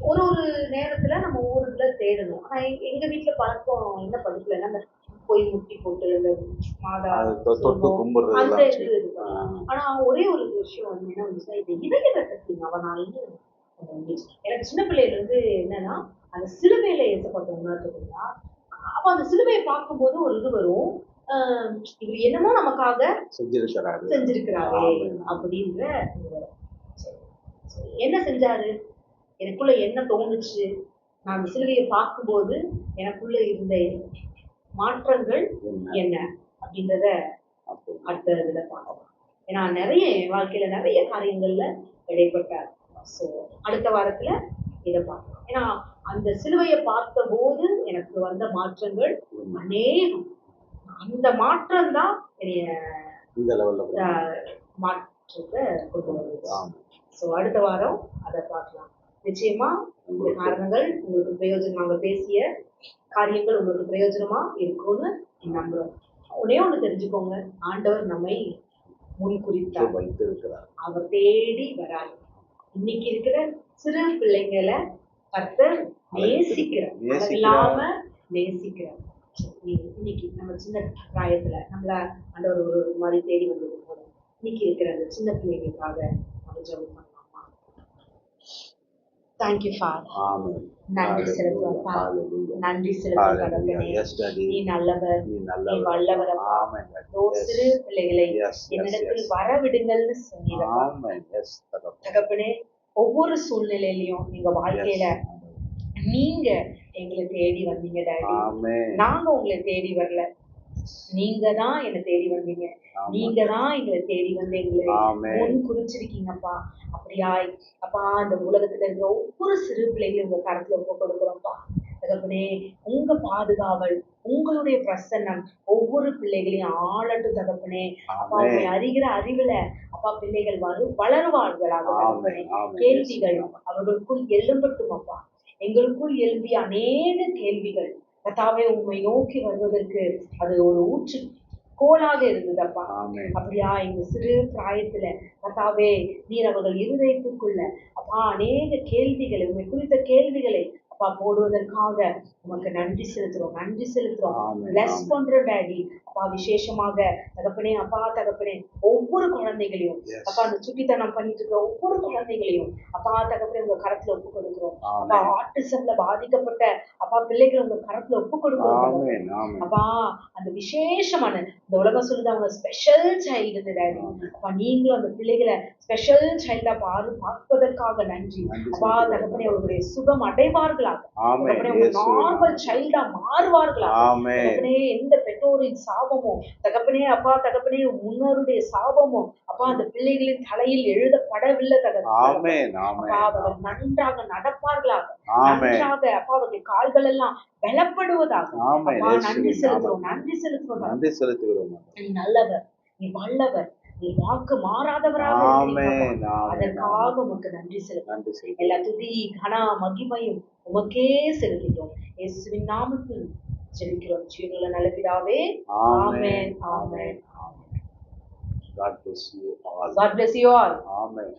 ஒரு ஒரு நேரத்துல நம்ம ஒவ்வொரு இதுல தேடணும். ஆனா எங்க வீட்டுல பழக்கம் என்ன படிக்கலன்னா அந்த போய் முட்டி போட்டு அந்த மாதா அந்த இது இருக்கு. ஆனா ஒரே ஒரு விஷயம் வந்து என்ன வந்துச்சுன்னா இது இதய ரத்தத்தின் அவனால்னு எனக்கு சின்ன பிள்ளையில இருந்து என்னன்னா அந்த சிலுவையில ஏசப்பட்ட உணர்த்துங்களா. அப்ப அந்த சிலுவையை பார்க்கும்போது ஒரு இது வரும், இவர் என்னமோ நமக்காக செஞ்சிருக்கிறாரு அப்படின்ற என்ன செஞ்சாரு, எனக்குள்ள என்ன தோணுச்சு, நான் அந்த சிலுவையை பார்க்கும்போது எனக்குள்ள இருந்த மாற்றங்கள் என்ன அப்படின்றத அடுத்த இதுல பார்க்கலாம். ஏன்னா நிறைய என் வாழ்க்கையில நிறைய காரியங்கள்ல இடைப்பட்டார். ஸோ அடுத்த வாரத்துல இதை பார்க்கலாம். ஏன்னா அந்த சிலுவையை பார்த்த போது எனக்கு வந்த மாற்றங்கள் அநேகம். அந்த மாற்றம் தான் என்னைய மாற்றத்தை கொண்டு வந்துச்சு. ஸோ அடுத்த வாரம் அதை பார்க்கலாம். நிச்சயமா இந்த காரணங்கள் உங்களுக்கு பிரயோஜனம், நாங்கள் பேசிய காரியங்கள் உங்களுக்கு பிரயோஜனமா இருக்கும்னு நம்புறோம். ஒன்னே ஒண்ணு தெரிஞ்சுக்கோங்க, ஆண்டவர் நம்மை முன்குறித்தார், அவர் தேடி வராரு. இன்னைக்கு இருக்கிற சிறு பிள்ளைங்களை கர்த்தர் நேசிக்கிறார், இல்லாம நேசிக்கிறார். இன்னைக்கு நம்ம சின்ன பிராயத்துல நம்மள ஆண்டவர் ஒரு மாதிரி தேடி வந்தது போல இன்னைக்கு இருக்கிற அந்த சின்ன பிள்ளைங்களுக்காக நம்ம ஜெபம் பண்ணலாமா? Thank you father. நன்றி செலுத்துவோம். நன்றி செலுத்துவோம். நீ நல்லவர், நீ வல்லவர். சிறு பிள்ளைகளை என்னிடத்தில் வரவிடுங்கள்னு சொன்னீங்க தகப்பனே. ஒவ்வொரு சூழ்நிலையிலையும் எங்க வாழ்க்கையில நீங்க எங்களை தேடி வந்தீங்க டாடி. நாங்க உங்களை தேடி வரல, நீங்க தான் என்னை தேடி வந்தீங்க. நீங்க தான் எங்களை தேடி வந்து எங்களை முன் குறிச்சிருக்கீங்கப்பா. அப்படியா அப்பா, அந்த உலகத்துல இருக்கிற ஒவ்வொரு சிறு பிள்ளைகளும் உங்க கரத்துல ஒப்பு கொடுக்குறோம்ப்பா. தகப்பனே உங்க பாதுகாவல், உங்களுடைய பிரசன்னம் ஒவ்வொரு பிள்ளைகளையும் ஆளட்டும் தகப்பனே. அப்பா ஆமென். உண்மை அறிகிற அறிவுல அப்பா பிள்ளைகள் வளருவார்களாக தகப்பனே. ஆமென். ஆமென். கேள்விகள் அவர்களுக்குள் எழும்பட்டும் அப்பா. எங்களுக்குள் எழும்பிய அநேக கேள்விகள் கர்த்தாவே உம்மை நோக்கி வருவதற்கு அது ஒரு ஊற்று கோலாக இருந்ததப்பா. ஆமென். அப்படியா இந்த சிறு பிராயத்துல கர்த்தாவே நீர் அவர்கள் இருதயத்துக்குள்ள அப்பா அநேக கேள்விகளை உண்மை குறித்த கேள்விகளை அப்பா போடுவதற்காக உமக்கு நன்றி செலுத்துறோம், நன்றி செலுத்துறோம். ஆமென். பிளஸ் ஆமென். பண்ற டாடி அப்பா. விசேஷமாக தகப்பனே அப்பா தகப்பனே ஒவ்வொரு குழந்தைகளையும் Yes. அப்பா அந்த சுட்டித்தனம் பண்ணிட்டு இருக்கிற ஒவ்வொரு குழந்தைகளையும் அப்பா தகப்பனே உங்க கரத்துல ஒப்பு கொடுக்கிறோம். அப்பா ஆமென். ஆட்டிசம்ல பாதிக்கப்பட்ட அப்பா பிள்ளைகளை உங்க கரத்துல ஒப்பு கொடுக்கிறோம் தகப்பனே. ஆமென். ஆமென். அப்பா அந்த விசேஷமான இந்த உலகம் சொல்லுது அவங்க ஸ்பெஷல் சைல்டு டாடி. அப்பா நீங்களும் அந்த பிள்ளைகளை ஸ்பெஷல் சைல்டா பார்ப்பதற்காக நன்றி. நன்றி அப்பா தகப்பனே அவர்களுடைய சுகம் அடைவார்களாக. ஆமென். தகப்பனே அவங்க இயேசுவின் நார்மல் சைல்டா மாறுவார்களாக. ஆமென். தகப்பனே எந்த பெற்றோரின் சாபமோ தகப்பனே அப்பா தகப்பனே முன்னோருடைய சாபமோ அப்பா அந்த பிள்ளைகளின் தலையில் எழுதப்படவில்லை தகப்பனே. ஆமென். அப்பா ஆமென். அவர்கள் நன்றாக நடப்பார்களாக, ஆமென். நன்றாக அப்பா அவருடைய கால்கள் எல்லாம் பலப்படுவதாக. ஆமென். அப்பா நன்றி இயேசுவின் செலுத்துறோம், நாமத்தில் நன்றி செலுத்துறோம். நன்றி செலுத்துகிறோம். நீ நல்லவர், நீ வல்லவர், நீ வாக்கு மாறாதவராக இருக்கிறீங்க. ஆமென். ஆமென். அதற்காக உமக்கு நன்றி செலுத்துறோம். நன்றி செலுத்துகிறோம். எல்லா துதி கனா மகிமையும் உமக்கே செலுத்திட்டோம். இயேசுவின் நாமத்தில் ஜெபிக்கிறோம் ஜீவனுள்ள நல்ல பிதாவே. ஆமென். ஆமென். God bless you all. God bless you all. Amen.